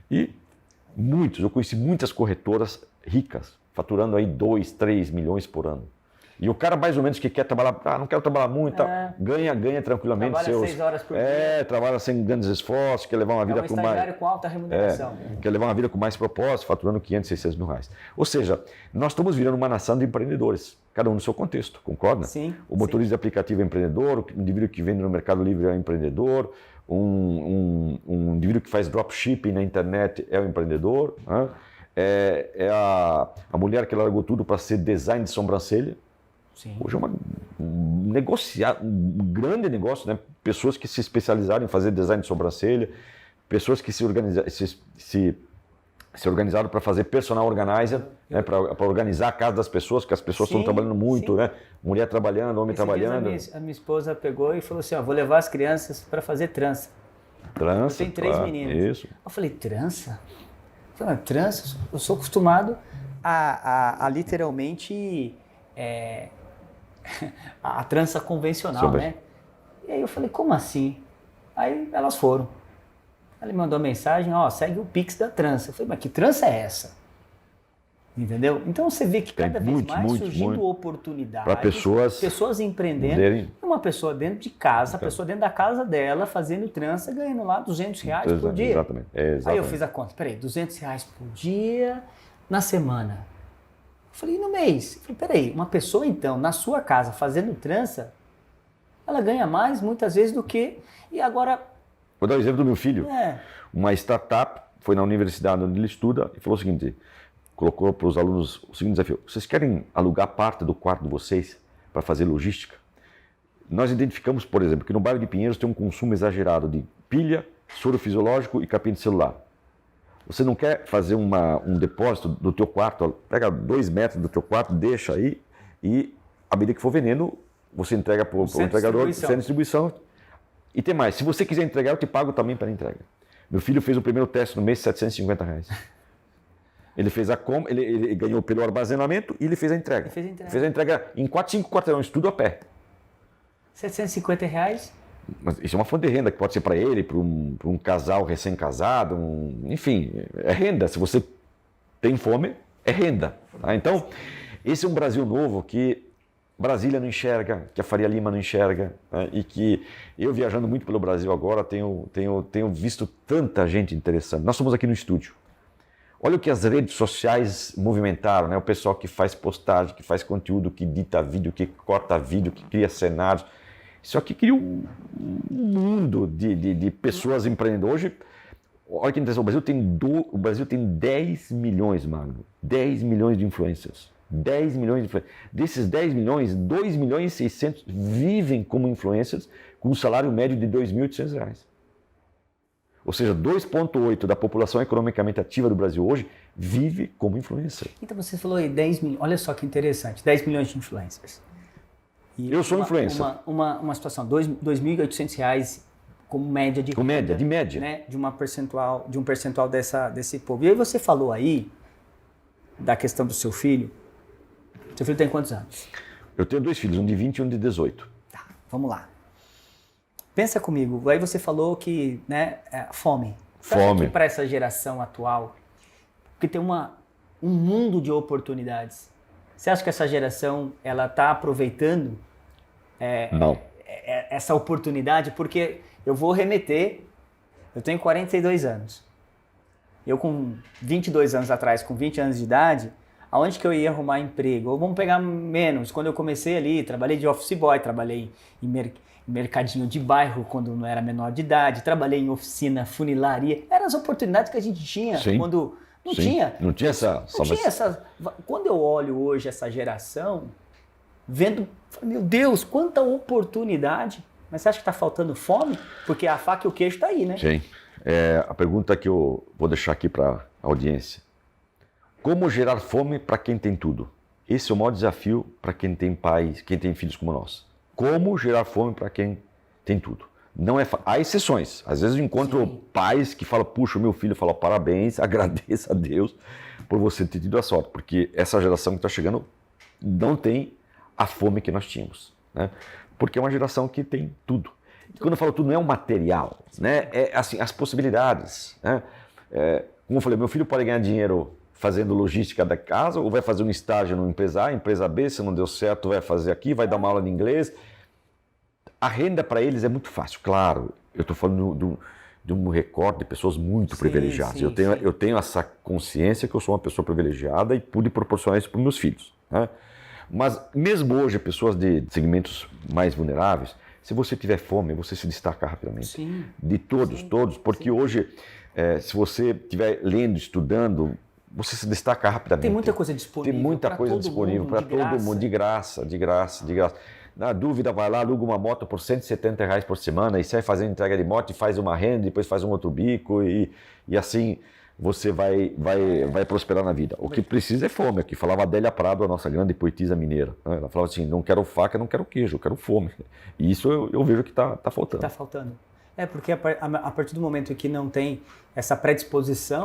E eu conheci muitas corretoras ricas, faturando aí 2, 3 milhões por ano. E o cara mais ou menos que quer trabalhar, não quero trabalhar muito, ganha tranquilamente. Trabalha 6 horas por dia. Trabalha sem grandes esforços, quer levar uma vida com mais... com alta remuneração. Quer levar uma vida com mais propósito, faturando 500, 600 mil reais. Ou seja, nós estamos virando uma nação de empreendedores, cada um no seu contexto, concorda? Sim. O motorista de aplicativo é empreendedor, o indivíduo que vende no Mercado Livre é empreendedor, um indivíduo que faz dropshipping na internet é um empreendedor, né? A mulher que largou tudo para ser design de sobrancelha. Sim. Hoje é um grande negócio, né? Pessoas que se especializaram em fazer design de sobrancelha, pessoas que se organizaram para fazer personal organizer, né? Para organizar a casa das pessoas, porque as pessoas estão trabalhando muito, né? Mulher trabalhando, homem trabalhando. A minha esposa pegou e falou assim, vou levar as crianças para fazer trança. Trança, eu tenho 3 meninos. Isso. Eu falei, trança? Eu falei, trança? Eu sou acostumado a literalmente... a trança convencional, né? E aí eu falei, como assim? Aí elas foram. Ela me mandou uma mensagem, segue o Pix da trança. Eu falei, mas que trança é essa? Entendeu? Então você vê que cada vez mais surgindo oportunidades para pessoas empreendendo, uma pessoa dentro de casa, a pessoa dentro da casa dela fazendo trança, ganhando lá R$200 por dia. Exatamente. Aí eu fiz a conta, peraí, R$200 por dia na semana. Eu falei, no mês? Eu falei, peraí, uma pessoa então, na sua casa, fazendo trança, ela ganha mais muitas vezes do que... E agora... Vou dar o exemplo do meu filho. Uma startup foi na universidade onde ele estuda e falou o seguinte, colocou para os alunos o seguinte desafio, vocês querem alugar parte do quarto de vocês para fazer logística? Nós identificamos, por exemplo, que no bairro de Pinheiros tem um consumo exagerado de pilha, soro fisiológico e capinha de celular. Você não quer fazer um depósito do teu quarto, pega 2 metros do teu quarto, deixa aí e à medida que for vendendo, você entrega para o entregador, sem distribuição. E tem mais, se você quiser entregar, eu te pago também para entrega. Meu filho fez o primeiro teste no mês, R$750. Ele fez ele ganhou pelo armazenamento e ele fez a entrega. Fez a entrega em 4, 5 quarteirões, tudo a pé. R$750? Mas isso é uma fonte de renda que pode ser para ele, para um casal recém-casado, enfim, é renda. Se você tem fome, é renda. Tá? Então, esse é um Brasil novo que Brasília não enxerga, que a Faria Lima não enxerga, né? E que eu, viajando muito pelo Brasil agora, tenho visto tanta gente interessante. Nós estamos aqui no estúdio. Olha o que as redes sociais movimentaram, né? O pessoal que faz postagem, que faz conteúdo, que edita vídeo, que corta vídeo, que cria cenários. Isso aqui cria um mundo de pessoas empreendedoras. Hoje, olha que interessante, o Brasil tem 10 milhões, Magno. 10 milhões de influencers. 10 milhões de influencers. Desses 10 milhões, 2 milhões e 600 vivem como influencers com um salário médio de R$2.800. Ou seja, 2,8% da população economicamente ativa do Brasil hoje vive como influencer. Então você falou aí 10 milhões, olha só que interessante, 10 milhões de influencers. E eu sou influencer. Uma situação, R$2.800 como média de renda, de média. Né, de um percentual desse povo. E aí você falou aí da questão do seu filho. Seu filho tem quantos anos? Eu tenho 2 filhos, um de 20 e um de 18. Tá, vamos lá. Pensa comigo, aí você falou que, né, fome. Você acha que para essa geração atual, porque tem um mundo de oportunidades, você acha que essa geração ela está aproveitando não. Essa oportunidade? Porque eu vou remeter, eu tenho 42 anos. Eu com 22 anos atrás, com 20 anos de idade, aonde que eu ia arrumar emprego? Ou vamos pegar menos, quando eu comecei ali, trabalhei de office boy, trabalhei em mercadinho de bairro quando não era menor de idade, trabalhei em oficina, funilaria, eram as oportunidades que a gente tinha. Sim. Quando não tinha essa. Quando eu olho hoje essa geração, vendo, meu Deus, quanta oportunidade, Mas você acha que está faltando fome? Porque a faca e o queijo está aí, né? Sim. A pergunta que eu vou deixar aqui para a audiência. Como gerar fome para quem tem tudo? Esse é o maior desafio para quem tem pais, quem tem filhos como nós. Como gerar fome para quem tem tudo? Não é Há exceções. Às vezes eu encontro pais que falam, puxa, o meu filho fala parabéns, agradeça a Deus por você ter tido a sorte, porque essa geração que está chegando não tem a fome que nós tínhamos, né? Porque é uma geração que tem tudo. E quando eu falo tudo, não é um material, né? É assim, as possibilidades, né? Como eu falei, meu filho pode ganhar dinheiro fazendo logística da casa, ou vai fazer um estágio numa empresa A, empresa B, se não deu certo, vai fazer aqui, vai dar uma aula de inglês. A renda para eles é muito fácil, claro. Eu estou falando de um recorte de pessoas muito privilegiadas. Eu tenho essa consciência que eu sou uma pessoa privilegiada e pude proporcionar isso para os meus filhos, né? Mas mesmo hoje, pessoas de segmentos mais vulneráveis, se você tiver fome, você se destaca rapidamente. Sim. De todos, porque hoje, se você estiver lendo, estudando, você se destaca rapidamente. Tem muita coisa disponível. Tem muita coisa disponível para todo mundo, de graça. Na dúvida, vai lá, aluga uma moto por R$170 por semana e sai fazendo entrega de moto e faz uma renda, depois faz um outro bico e assim você vai prosperar na vida. O que precisa é fome. Aqui falava a Adélia Prado, a nossa grande poetisa mineira. Ela falava assim, não quero faca, não quero queijo, eu quero fome. E isso eu vejo que está faltando. Está faltando. Porque a partir do momento que não tem essa predisposição,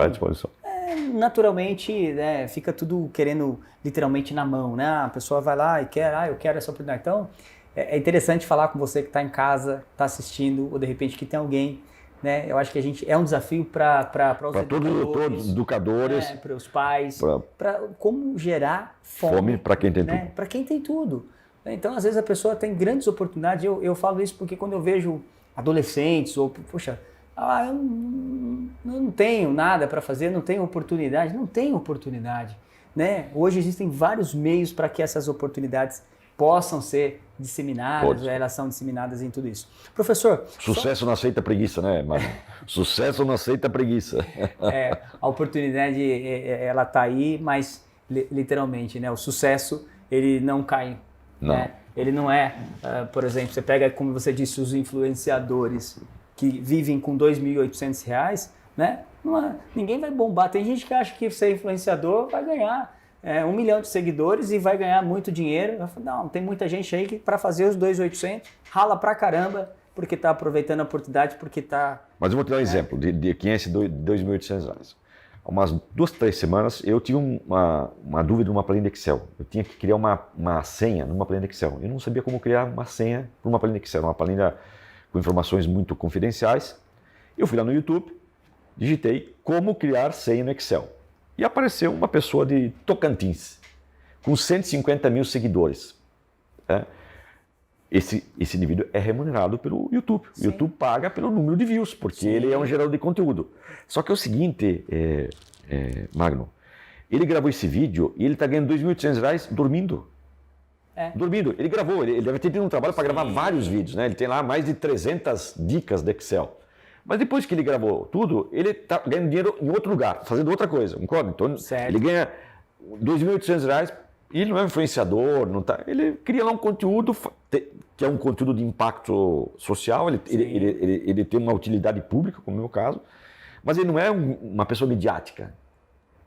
naturalmente, né, fica tudo querendo literalmente na mão, né? A pessoa vai lá e quer, eu quero essa oportunidade. Então, é interessante falar com você que está em casa, está assistindo, ou de repente que tem alguém, né? Eu acho que a gente é um desafio para os educadores, para os pais, para como gerar fome para quem tem, né? tudo. Para quem tem tudo. Então, às vezes a pessoa tem grandes oportunidades. Eu falo isso porque quando eu vejo adolescentes ou, poxa, eu não tenho nada para fazer, não tenho oportunidade. Não tem oportunidade, né? Hoje existem vários meios para que essas oportunidades possam ser disseminadas, elas são disseminadas em tudo isso. Professor... Sucesso não aceita preguiça, né, Mário? Sucesso não aceita preguiça. A oportunidade, ela está aí, mas literalmente, né? O sucesso, ele não cai. Não. Né? Ele não é, por exemplo, você pega, como você disse, os influenciadores que vivem com R$2.800, né? Ninguém vai bombar. Tem gente que acha que ser influenciador vai ganhar 1 milhão de seguidores e vai ganhar muito dinheiro. Não, tem muita gente aí que para fazer os 2.800 rala pra caramba porque está aproveitando a oportunidade, porque está... Mas eu vou te dar um exemplo de quem é esse R$2.800. Há umas 2, 3 semanas eu tive uma dúvida numa planilha Excel. Eu tinha que criar uma senha numa planilha Excel. Eu não sabia como criar uma senha para uma planilha Excel, uma planilha com informações muito confidenciais. Eu fui lá no YouTube, digitei como criar senha no Excel. E apareceu uma pessoa de Tocantins, com 150 mil seguidores. Esse indivíduo é remunerado pelo YouTube. O YouTube paga pelo número de views, porque ele é um gerador de conteúdo. Só que é o seguinte, Magno, ele gravou esse vídeo e ele está ganhando R$2.800 dormindo. Dormindo. Ele gravou, ele deve ter tido um trabalho para gravar vários vídeos, né? Ele tem lá mais de 300 dicas de Excel. Mas depois que ele gravou tudo, ele está ganhando dinheiro em outro lugar, fazendo outra coisa. Então, ele ganha R$2.800 e ele não é um influenciador, ele cria lá um conteúdo que é um conteúdo de impacto social, ele tem uma utilidade pública, como é o meu caso, mas ele não é uma pessoa midiática.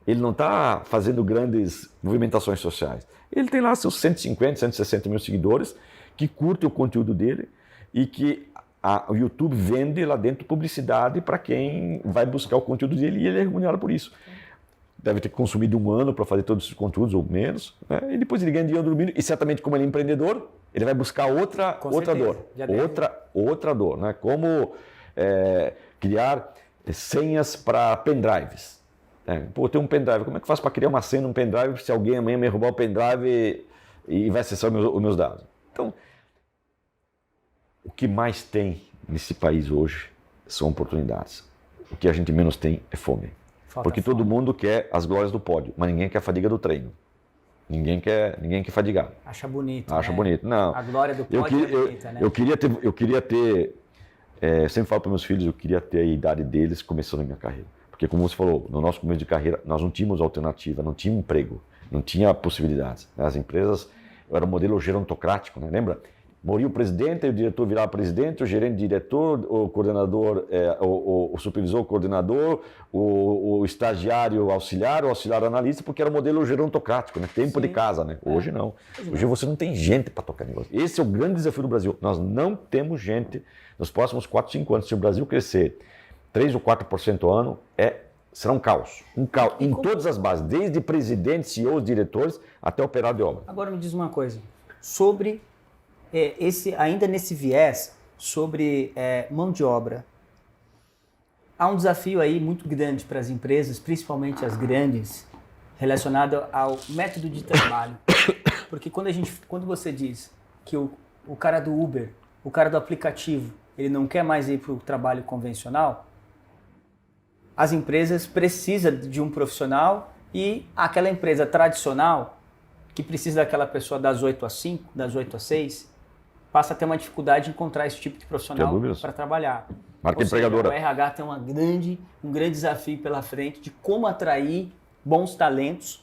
Ele não está fazendo grandes movimentações sociais. Ele tem lá seus 150, 160 mil seguidores que curtem o conteúdo dele e que o YouTube vende lá dentro publicidade para quem vai buscar o conteúdo dele e ele é remunerado por isso. Deve ter consumido 1 ano para fazer todos esses conteúdos ou menos, né? E depois ele ganha dinheiro dormindo e certamente como ele é empreendedor, ele vai buscar outra dor, né? Como criar senhas para pendrives. Pô, tem um pendrive, como é que eu faço para criar uma senha num pendrive se alguém amanhã me roubar o pendrive e vai acessar os meus dados? Então, o que mais tem nesse país hoje são oportunidades. O que a gente menos tem é fome. Porque todo mundo quer as glórias do pódio, mas ninguém quer a fadiga do treino. Ninguém quer fadigar. Acha bonito. Acha bonito. Não. A glória do pódio é bonita, né? Eu queria ter sempre falo para meus filhos, eu queria ter a idade deles começando a minha carreira. Porque como você falou, no nosso começo de carreira, nós não tínhamos alternativa, não tínhamos emprego, não tinha possibilidades. As empresas, era um modelo gerontocrático, né? Lembra? Moria o presidente, o diretor virava presidente, o gerente diretor, o coordenador, o supervisor, o coordenador, o estagiário auxiliar, o auxiliar analista, porque era o modelo gerontocrático, né? Tempo de casa, né? Hoje não. Hoje você não tem gente para tocar negócio. Esse é o grande desafio do Brasil. Nós não temos gente nos próximos 4, 5 anos. Se o Brasil crescer 3 ou 4% ao ano, será um caos. Um caos em todas as bases, desde presidentes, CEOs, diretores, até operário de obra. Agora me diz uma coisa, sobre ainda nesse viés, sobre mão de obra. Há um desafio aí muito grande para as empresas, principalmente as grandes, relacionado ao método de trabalho. Porque quando você diz que o cara do Uber, o cara do aplicativo, ele não quer mais ir para o trabalho convencional, as empresas precisam de um profissional e aquela empresa tradicional, que precisa daquela pessoa das 8 às 5, das 8 às 6, passa a ter uma dificuldade de encontrar esse tipo de profissional para trabalhar. Marca empregadora. O RH tem um grande desafio pela frente de como atrair bons talentos,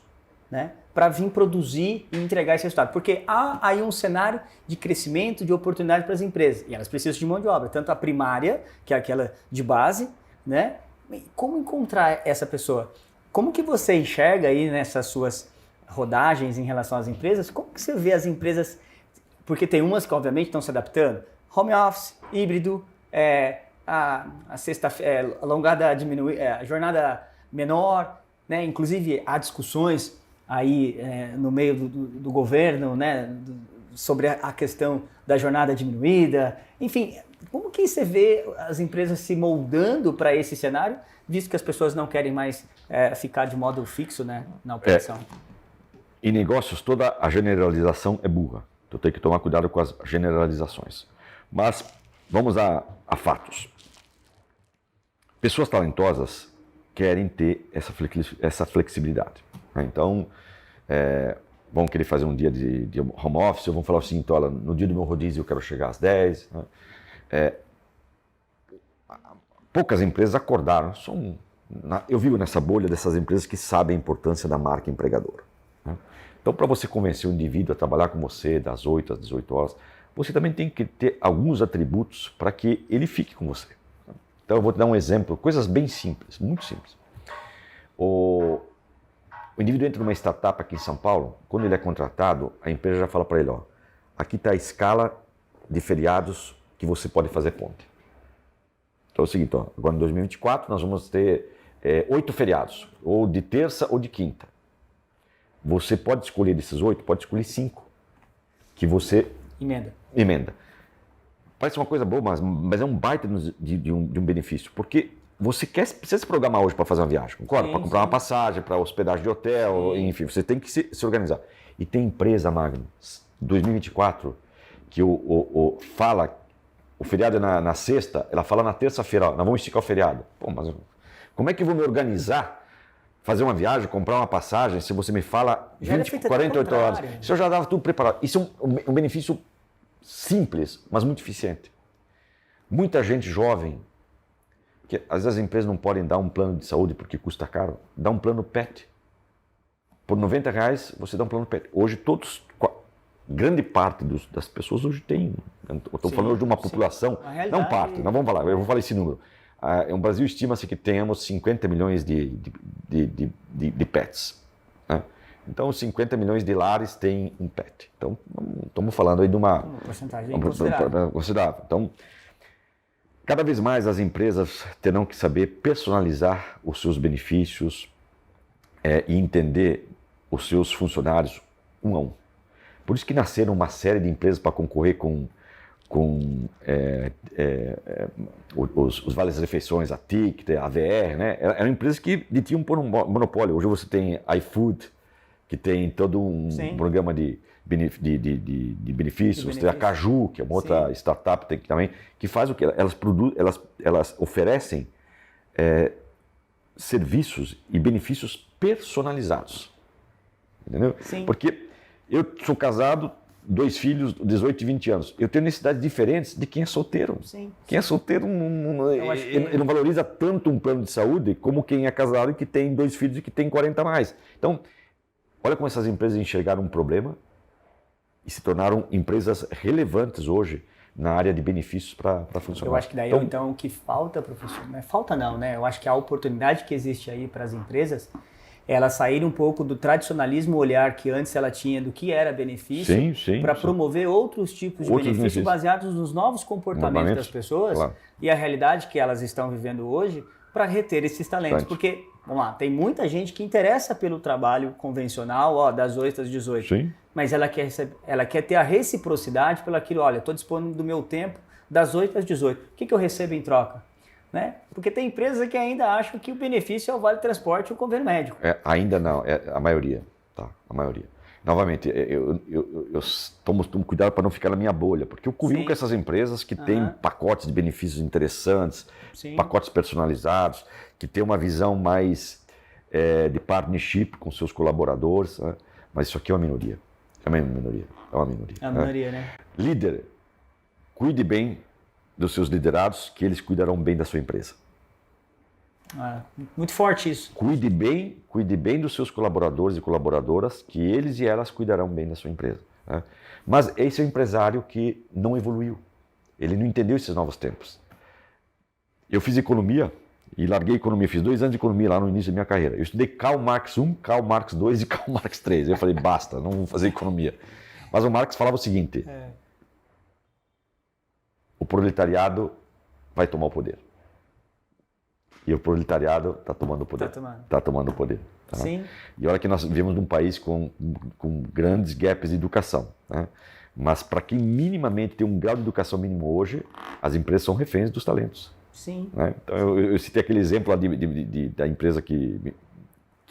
né, para vir produzir e entregar esse resultado. Porque há aí um cenário de crescimento, de oportunidade para as empresas. E elas precisam de mão de obra, tanto a primária, que é aquela de base, né? Como encontrar essa pessoa? Como que você enxerga aí nessas suas rodagens em relação às empresas? Como que você vê as empresas? Porque tem umas que obviamente estão se adaptando. Home office, híbrido, a sexta-feira, alongada, a jornada menor, né? Inclusive há discussões aí no meio do governo, né? Sobre a questão da jornada diminuída. Enfim, como que você vê as empresas se moldando para esse cenário, visto que as pessoas não querem mais ficar de modo fixo, né, na operação? Em negócios, toda a generalização é burra. Então tem que tomar cuidado com as generalizações. Mas vamos a fatos. Pessoas talentosas querem ter essa flexibilidade. Né? Então, vão querer fazer um dia de home office, ou vão falar assim, então, olha, no dia do meu rodízio eu quero chegar às 10. Né? Poucas empresas acordaram. Eu vivo nessa bolha dessas empresas que sabem a importância da marca empregadora. Né? Então, para você convencer o indivíduo a trabalhar com você das 8 às 18 horas, você também tem que ter alguns atributos para que ele fique com você. Então, eu vou te dar um exemplo, coisas bem simples, muito simples. O indivíduo entra numa startup aqui em São Paulo, quando ele é contratado, a empresa já fala para ele, ó, aqui está a escala de feriados que você pode fazer ponte. Então é o seguinte, ó, agora em 2024 nós vamos ter 8 feriados, ou de terça ou de quinta. Você pode escolher desses 8, pode escolher 5, que você emenda. Parece uma coisa boa, mas é um baita de um benefício, porque você precisa se programar hoje para fazer uma viagem, concorda? Para comprar uma passagem, para hospedagem de hotel, enfim, você tem que se organizar. E tem empresa, Magno, 2024, que fala, o feriado é na sexta, ela fala na terça-feira, nós vamos esticar o feriado. Pô, mas como é que eu vou me organizar, fazer uma viagem, comprar uma passagem, se você me fala 48 horas? Isso eu já dava tudo preparado. Isso é um benefício simples, mas muito eficiente. Muita gente jovem, que às vezes as empresas não podem dar um plano de saúde porque custa caro, dá um plano PET. Por R$90 você dá um plano PET. Hoje grande parte das pessoas hoje tem. Eu estou falando hoje de uma população, não parte, não vamos falar, eu vou falar esse número. O Brasil estima-se que tenhamos 50 milhões de PETs. Né? Então, 50 milhões de lares têm um PET. Então, estamos falando aí de uma porcentagem considerável. Então, cada vez mais as empresas terão que saber personalizar os seus benefícios e entender os seus funcionários um a um. Por isso que nasceram uma série de empresas para concorrer com os vales refeições, a TIC, a VR, né? Eram empresas que detinham um monopólio. Hoje você tem iFood, que tem todo um programa de benefícios. Você tem a Caju, que é uma outra startup também, que faz o que? Elas oferecem serviços e benefícios personalizados. Entendeu? Sim. Porque eu sou casado, 2 filhos, 18 e 20 anos. Eu tenho necessidades diferentes de quem é solteiro. Sim. Quem é solteiro ele não valoriza tanto um plano de saúde como quem é casado e que tem 2 filhos e que tem 40 a mais. Então, olha como essas empresas enxergaram um problema e se tornaram empresas relevantes hoje na área de benefícios para funcionários. Eu acho que daí então o que falta, professor, não é falta não, né? Eu acho que a oportunidade que existe aí para as empresas é ela sair um pouco do tradicionalismo olhar que antes ela tinha do que era benefício para promover outros tipos de benefícios baseados nos novos comportamentos das pessoas e a realidade que elas estão vivendo hoje para reter esses talentos. Porque, vamos lá, tem muita gente que interessa pelo trabalho convencional, das 8 às 18. Sim. Mas ela quer ter a reciprocidade pelo aquilo, olha, estou dispondo do meu tempo das 8 às 18. O que eu recebo em troca? Né? Porque tem empresas que ainda acham que o benefício é o vale transporte ou o convênio médico. Ainda não, a maioria. Tá, a maioria. Novamente, eu tomo cuidado para não ficar na minha bolha, porque eu convivo com essas empresas que têm pacotes de benefícios interessantes, pacotes personalizados, que têm uma visão mais de partnership com seus colaboradores, né? Mas isso aqui é uma minoria. É uma minoria. É uma minoria, né? Líder, cuide bem dos seus liderados, que eles cuidarão bem da sua empresa. Muito forte isso. Cuide bem dos seus colaboradores e colaboradoras, que eles e elas cuidarão bem da sua empresa. Né? Mas esse é um empresário que não evoluiu. Ele não entendeu esses novos tempos. Eu fiz economia e larguei economia. Fiz 2 anos de economia lá no início da minha carreira. Eu estudei Karl Marx I, Karl Marx II e Karl Marx III. Eu falei, basta, não vou fazer economia. Mas o Marx falava o seguinte, o proletariado vai tomar o poder. E o proletariado está tomando o poder. Está tomando o poder. Tá? Sim. E olha que nós vivemos num país com grandes gaps de educação. Né? Mas para quem minimamente tem um grau de educação mínimo hoje, as empresas são reféns dos talentos. Sim. Né? Então eu citei aquele exemplo lá da empresa que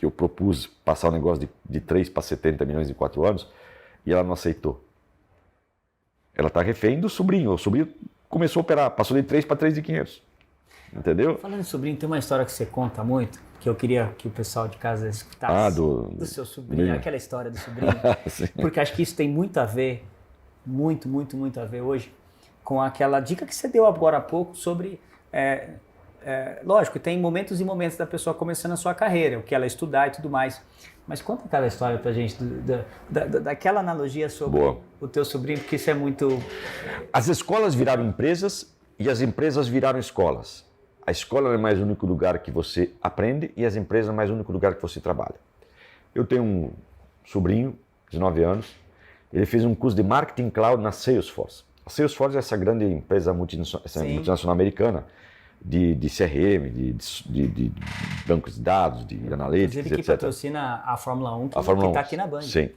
eu propus passar um negócio de 3 para 70 milhões em 4 anos e ela não aceitou. Ela está refém do sobrinho. O sobrinho começou a operar, passou de 3 para 3.500. Entendeu? Falando em sobrinho, tem uma história que você conta muito, que eu queria que o pessoal de casa escutasse. Do seu sobrinho, aquela história do sobrinho. Porque acho que isso tem muito a ver, muito a ver hoje, com aquela dica que você deu agora há pouco sobre... lógico, tem momentos e momentos da pessoa começando a sua carreira, o que ela estudar e tudo mais. Mas conta aquela história pra gente, daquela analogia sobre o teu sobrinho, porque isso é muito... As escolas viraram empresas e as empresas viraram escolas. A escola não é mais o único lugar que você aprende e as empresas não é mais o único lugar que você trabalha. Eu tenho um sobrinho, de 19 anos, ele fez um curso de Marketing Cloud na Salesforce. A Salesforce é essa grande empresa multinacional americana de CRM, de bancos de dados, de analytics, etc. Que patrocina a Fórmula 1, que está aqui na Band. Sim.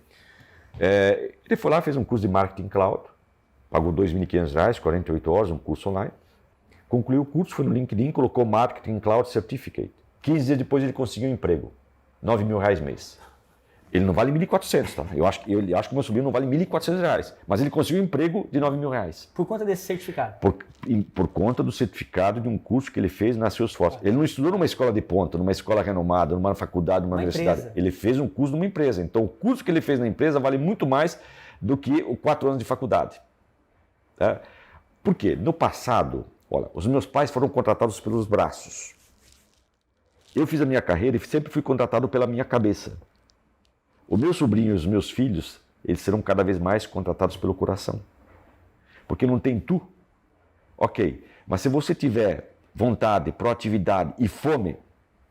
Ele foi lá, fez um curso de Marketing Cloud, pagou R$ 2.500, 48 horas, um curso online. Concluiu o curso, foi no LinkedIn, colocou Marketing Cloud Certificate. 15 dias depois ele conseguiu um emprego, R$ 9.000 mês. Ele não vale 1.400, tá? Eu acho que o meu sobrinho não vale 1.400 reais, mas ele conseguiu um emprego de 9.000 reais. Por conta desse certificado? Por conta do certificado de um curso que ele fez na Salesforce. Ele não estudou numa escola de ponta, numa escola renomada, numa faculdade, numa universidade. Empresa. Ele fez um curso numa empresa. Então o curso que ele fez na empresa vale muito mais do que os 4 anos de faculdade. Tá? Por quê? No passado, olha, os meus pais foram contratados pelos braços. Eu fiz a minha carreira e sempre fui contratado pela minha cabeça. O meu sobrinho e os meus filhos, eles serão cada vez mais contratados pelo coração. Porque não tem tu. Ok, mas se você tiver vontade, proatividade e fome,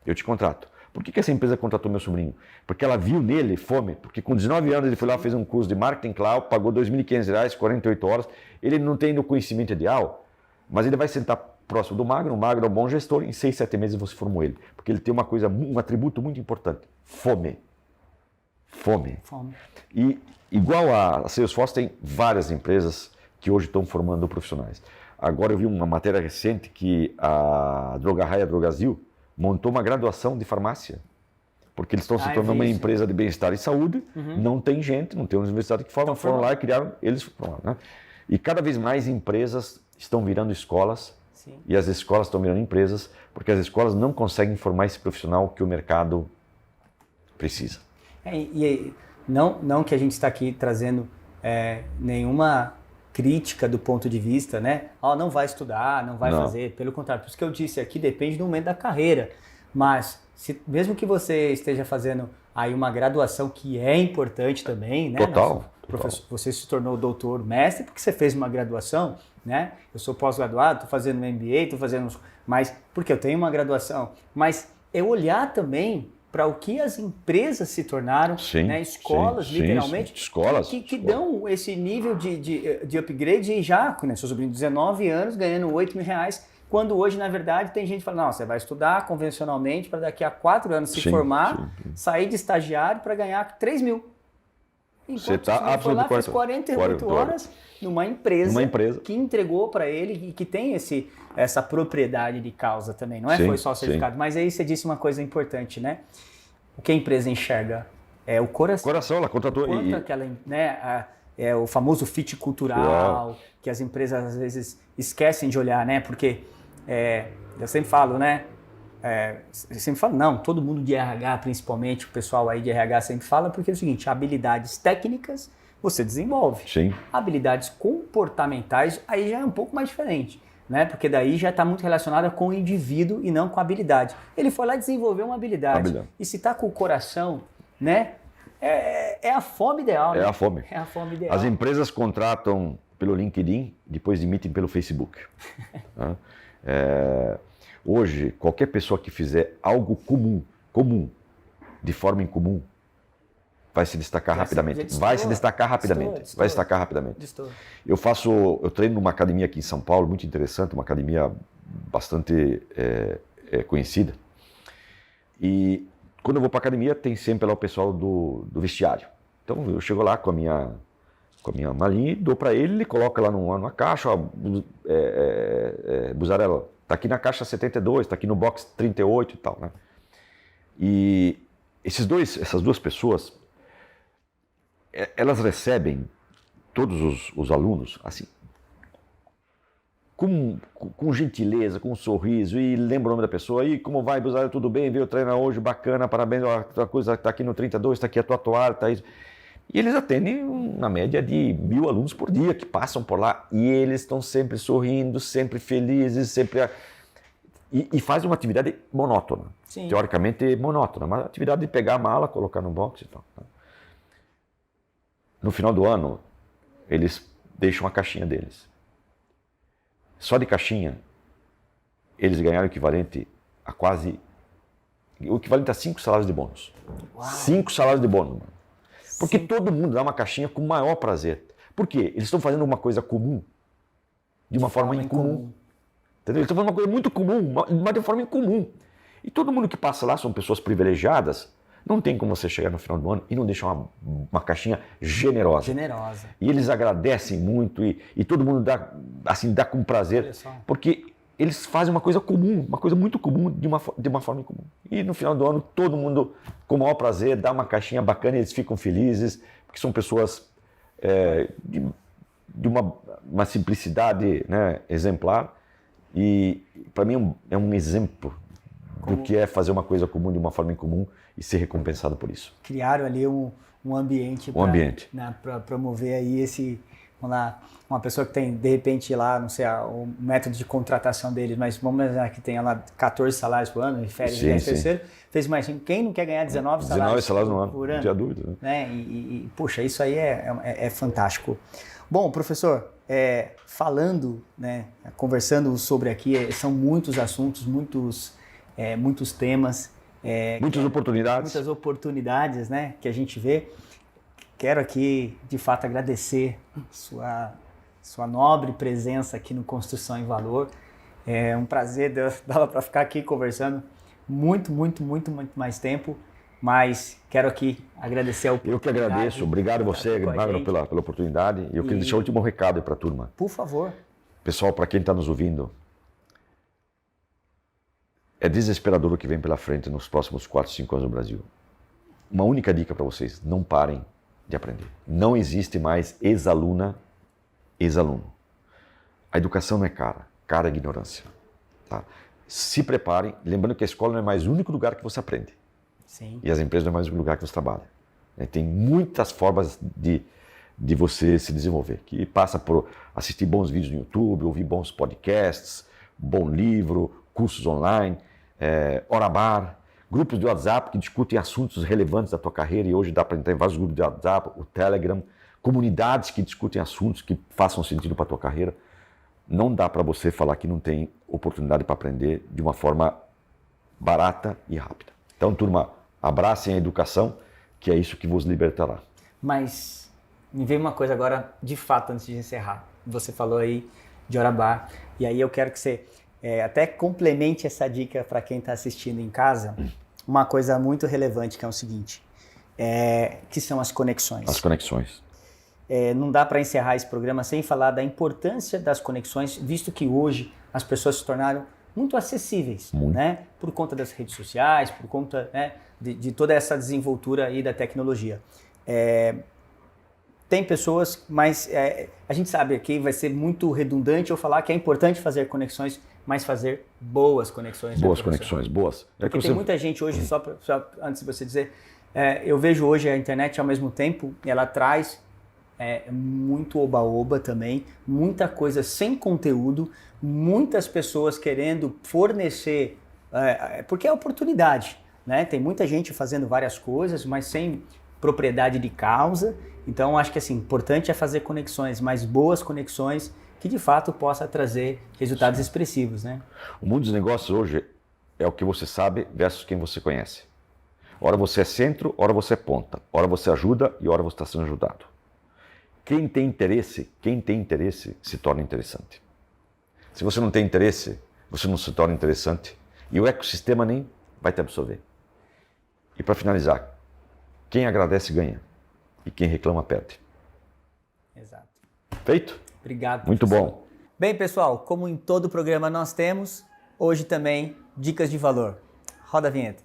eu te contrato. Por que essa empresa contratou meu sobrinho? Porque ela viu nele fome. Porque com 19 anos ele foi lá, fez um curso de Marketing Cloud, pagou R$ 2.500, 48 horas. Ele não tem o conhecimento ideal, mas ele vai sentar próximo do Magno. O Magno é um bom gestor, em 6, 7 meses você formou ele. Porque ele tem um atributo muito importante, fome. Fome. E igual a Salesforce, tem várias empresas que hoje estão formando profissionais. Agora eu vi uma matéria recente que a Drogarraia Drogasil montou uma graduação de farmácia. Porque eles estão se tornando uma empresa de bem-estar e saúde, não tem gente, não tem universidade que forma, foram lá e criaram, eles formaram. Né? E cada vez mais empresas estão virando escolas. Sim. E as escolas estão virando empresas, porque as escolas não conseguem formar esse profissional que o mercado precisa. Não que a gente está aqui trazendo nenhuma crítica do ponto de vista, né? Não vai estudar, não vai fazer. Pelo contrário, por isso que eu disse aqui, depende do momento da carreira. Mas, mesmo que você esteja fazendo aí uma graduação que é importante também, né? Total. Professor, você se tornou doutor, mestre, porque você fez uma graduação, né? Eu sou pós-graduado, estou fazendo um MBA, estou fazendo... Mas, porque eu tenho uma graduação. Mas é olhar também para o que as empresas se tornaram, Sim, né? Escolas, sim, literalmente, sim. Escolas, que dão esse nível de upgrade e já, né? Seu sobrinho de 19 anos ganhando R$8.000, quando hoje, na verdade, tem gente que fala, não, você vai estudar convencionalmente para daqui a 4 anos se formar, sair de estagiário para ganhar 3.000. Você Enquanto está foi lá, fez 48 horas numa empresa que entregou para ele e que tem essa propriedade de causa também. Não foi só o certificado. Mas aí você disse uma coisa importante, né? O que a empresa enxerga é o coração. O coração, ela contratou. É o famoso fit cultural, que as empresas às vezes esquecem de olhar, né? Porque eu sempre falo, né? Eu sempre falo, não, todo mundo de RH, principalmente o pessoal aí de RH sempre fala, porque é o seguinte, habilidades técnicas você desenvolve. Sim. Habilidades comportamentais, aí já é um pouco mais diferente, né? Porque daí já está muito relacionada com o indivíduo e não com a habilidade. Ele foi lá e desenvolveu uma habilidade. E se está com o coração, né? É a fome ideal. É, né? a fome. É a fome ideal. As empresas contratam pelo LinkedIn, depois demitem pelo Facebook. Hoje, qualquer pessoa que fizer algo comum, de forma incomum, vai se destacar rapidamente. Vai se destacar rapidamente. Vai se destacar rapidamente. Eu treino numa academia aqui em São Paulo, muito interessante, uma academia bastante conhecida. E quando eu vou para a academia, tem sempre lá o pessoal do vestiário. Então eu chego lá com a minha malinha e dou para ele coloca lá numa caixa, Buzarella, tá aqui na caixa 72, tá aqui no box 38 e tal, né? E essas duas pessoas, elas recebem todos os alunos assim, com gentileza, com um sorriso, e lembra o nome da pessoa, e como vai, Buzarella, tudo bem, veio treinar hoje, bacana, parabéns, a coisa tá aqui no 32, tá aqui a tua toalha, tá isso. E eles atendem na média de 1.000 alunos por dia que passam por lá. E eles estão sempre sorrindo, sempre felizes, sempre... E fazem uma atividade monótona. Sim. Teoricamente monótona, mas atividade de pegar a mala, colocar no box e tal. No final do ano, eles deixam a caixinha deles. Só de caixinha, eles ganharam o equivalente a 5 salários de bônus. 5 salários de bônus, mano. Porque todo mundo dá uma caixinha com o maior prazer. Por quê? Eles estão fazendo uma coisa comum de uma forma incomum. Entendeu? Eles estão fazendo uma coisa muito comum, mas de forma incomum. E todo mundo que passa lá são pessoas privilegiadas. Não tem como você chegar no final do ano e não deixar uma caixinha generosa. E eles agradecem muito e todo mundo dá com prazer. Porque eles fazem uma coisa comum, uma coisa muito comum de uma forma incomum. E no final do ano, todo mundo, com o maior prazer, dá uma caixinha bacana e eles ficam felizes, porque são pessoas de uma simplicidade, né, exemplar. E, para mim, é um exemplo do que é fazer uma coisa comum de uma forma incomum e ser recompensado por isso. Criaram ali um ambiente para promover aí esse... Uma pessoa que tem, de repente, lá, não sei, o método de contratação deles, mas vamos imaginar que tenha lá 14 salários por ano, e férias e 10º, fez mais. Quem não quer ganhar 19 salários no ano? Por ano? Não tinha dúvida. Né? Puxa, isso aí é fantástico. Bom, professor, falando, né, conversando sobre aqui, são muitos assuntos, muitos temas. Muitas oportunidades. Muitas oportunidades, né, que a gente vê. Quero aqui, de fato, agradecer sua nobre presença aqui no Construção em Valor. É um prazer, dava para ficar aqui conversando muito mais tempo, mas quero aqui agradecer a oportunidade. Eu que agradeço, obrigado a você, Magno, pela oportunidade. Eu queria deixar o último recado aí para a turma. Por favor. Pessoal, para quem está nos ouvindo, é desesperador o que vem pela frente nos próximos 4, 5 anos no Brasil. Uma única dica para vocês, não parem de aprender. Não existe mais ex-aluna, ex-aluno. A educação não é cara é ignorância. Tá? Se preparem, lembrando que a escola não é mais o único lugar que você aprende. Sim. E as empresas não é mais o único lugar que você trabalha. Tem muitas formas de você se desenvolver, que passa por assistir bons vídeos no YouTube, ouvir bons podcasts, bom livro, cursos online, Orabar, grupos de WhatsApp que discutem assuntos relevantes da tua carreira, e hoje dá para entrar em vários grupos de WhatsApp, o Telegram, comunidades que discutem assuntos que façam sentido para a tua carreira. Não dá para você falar que não tem oportunidade para aprender de uma forma barata e rápida. Então, turma, abracem a educação, que é isso que vos libertará. Mas me veio uma coisa agora, de fato, antes de encerrar. Você falou aí de Orabá, e aí eu quero que você até complemente essa dica para quem está assistindo em casa. Uma coisa muito relevante, que é o seguinte, que são as conexões. As conexões. Não dá para encerrar esse programa sem falar da importância das conexões, visto que hoje as pessoas se tornaram muito acessíveis, né? Por conta das redes sociais, por conta, né, de toda essa desenvoltura aí da tecnologia. Tem pessoas, mas a gente sabe que vai ser muito redundante eu falar que é importante fazer conexões, mas fazer boas conexões. Boas conexões, boas. Porque tem muita gente hoje, só antes de você dizer, eu vejo hoje a internet ao mesmo tempo, ela traz muito oba-oba também, muita coisa sem conteúdo, muitas pessoas querendo fornecer, porque é oportunidade, né? Tem muita gente fazendo várias coisas, mas sem propriedade de causa. Então acho que assim, importante é fazer conexões, mas boas conexões que de fato possa trazer resultados expressivos, né? O mundo dos negócios hoje é o que você sabe versus quem você conhece. Ora você é centro, ora você é ponta, ora você ajuda e ora você está sendo ajudado. Quem tem interesse se torna interessante. Se você não tem interesse, você não se torna interessante e o ecossistema nem vai te absorver. E para finalizar, quem agradece ganha e quem reclama perde. Exato. Feito? Obrigado. Muito bom. Bem, pessoal, como em todo programa nós temos, hoje também dicas de valor. Roda a vinheta.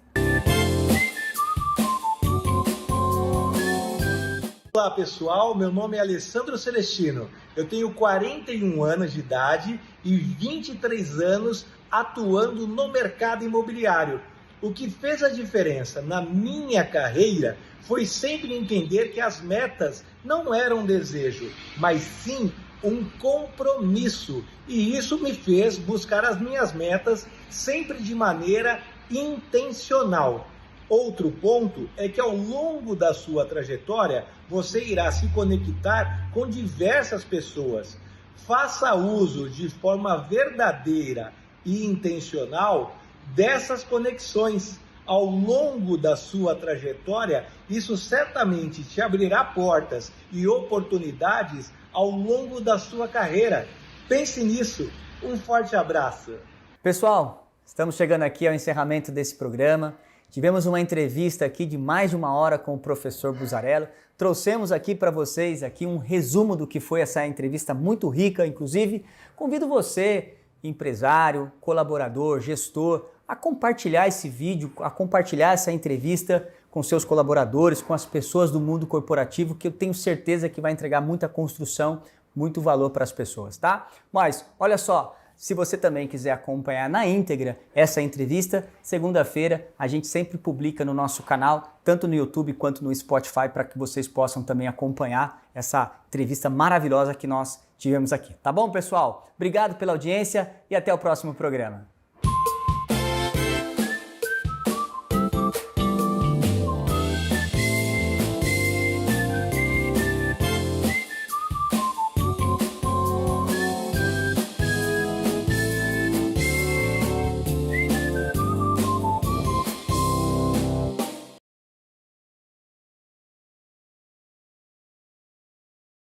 Olá pessoal, meu nome é Alessandro Celestino, eu tenho 41 anos de idade e 23 anos atuando no mercado imobiliário. O que fez a diferença na minha carreira foi sempre entender que as metas não eram um desejo, mas sim um compromisso. E isso me fez buscar as minhas metas sempre de maneira intencional. Outro ponto é que ao longo da sua trajetória, você irá se conectar com diversas pessoas. Faça uso de forma verdadeira e intencional dessas conexões. Ao longo da sua trajetória, isso certamente te abrirá portas e oportunidades ao longo da sua carreira. Pense nisso. Um forte abraço. Pessoal, estamos chegando aqui ao encerramento desse programa. Tivemos uma entrevista aqui de mais de 1 hora com o professor Buzzarello. Trouxemos aqui para vocês aqui um resumo do que foi essa entrevista muito rica. Inclusive, convido você, empresário, colaborador, gestor, a compartilhar esse vídeo, a compartilhar essa entrevista com seus colaboradores, com as pessoas do mundo corporativo, que eu tenho certeza que vai entregar muita construção, muito valor para as pessoas, tá? Mas, olha só, se você também quiser acompanhar na íntegra essa entrevista, segunda-feira a gente sempre publica no nosso canal, tanto no YouTube quanto no Spotify, para que vocês possam também acompanhar essa entrevista maravilhosa que nós tivemos aqui. Tá bom, pessoal? Obrigado pela audiência e até o próximo programa.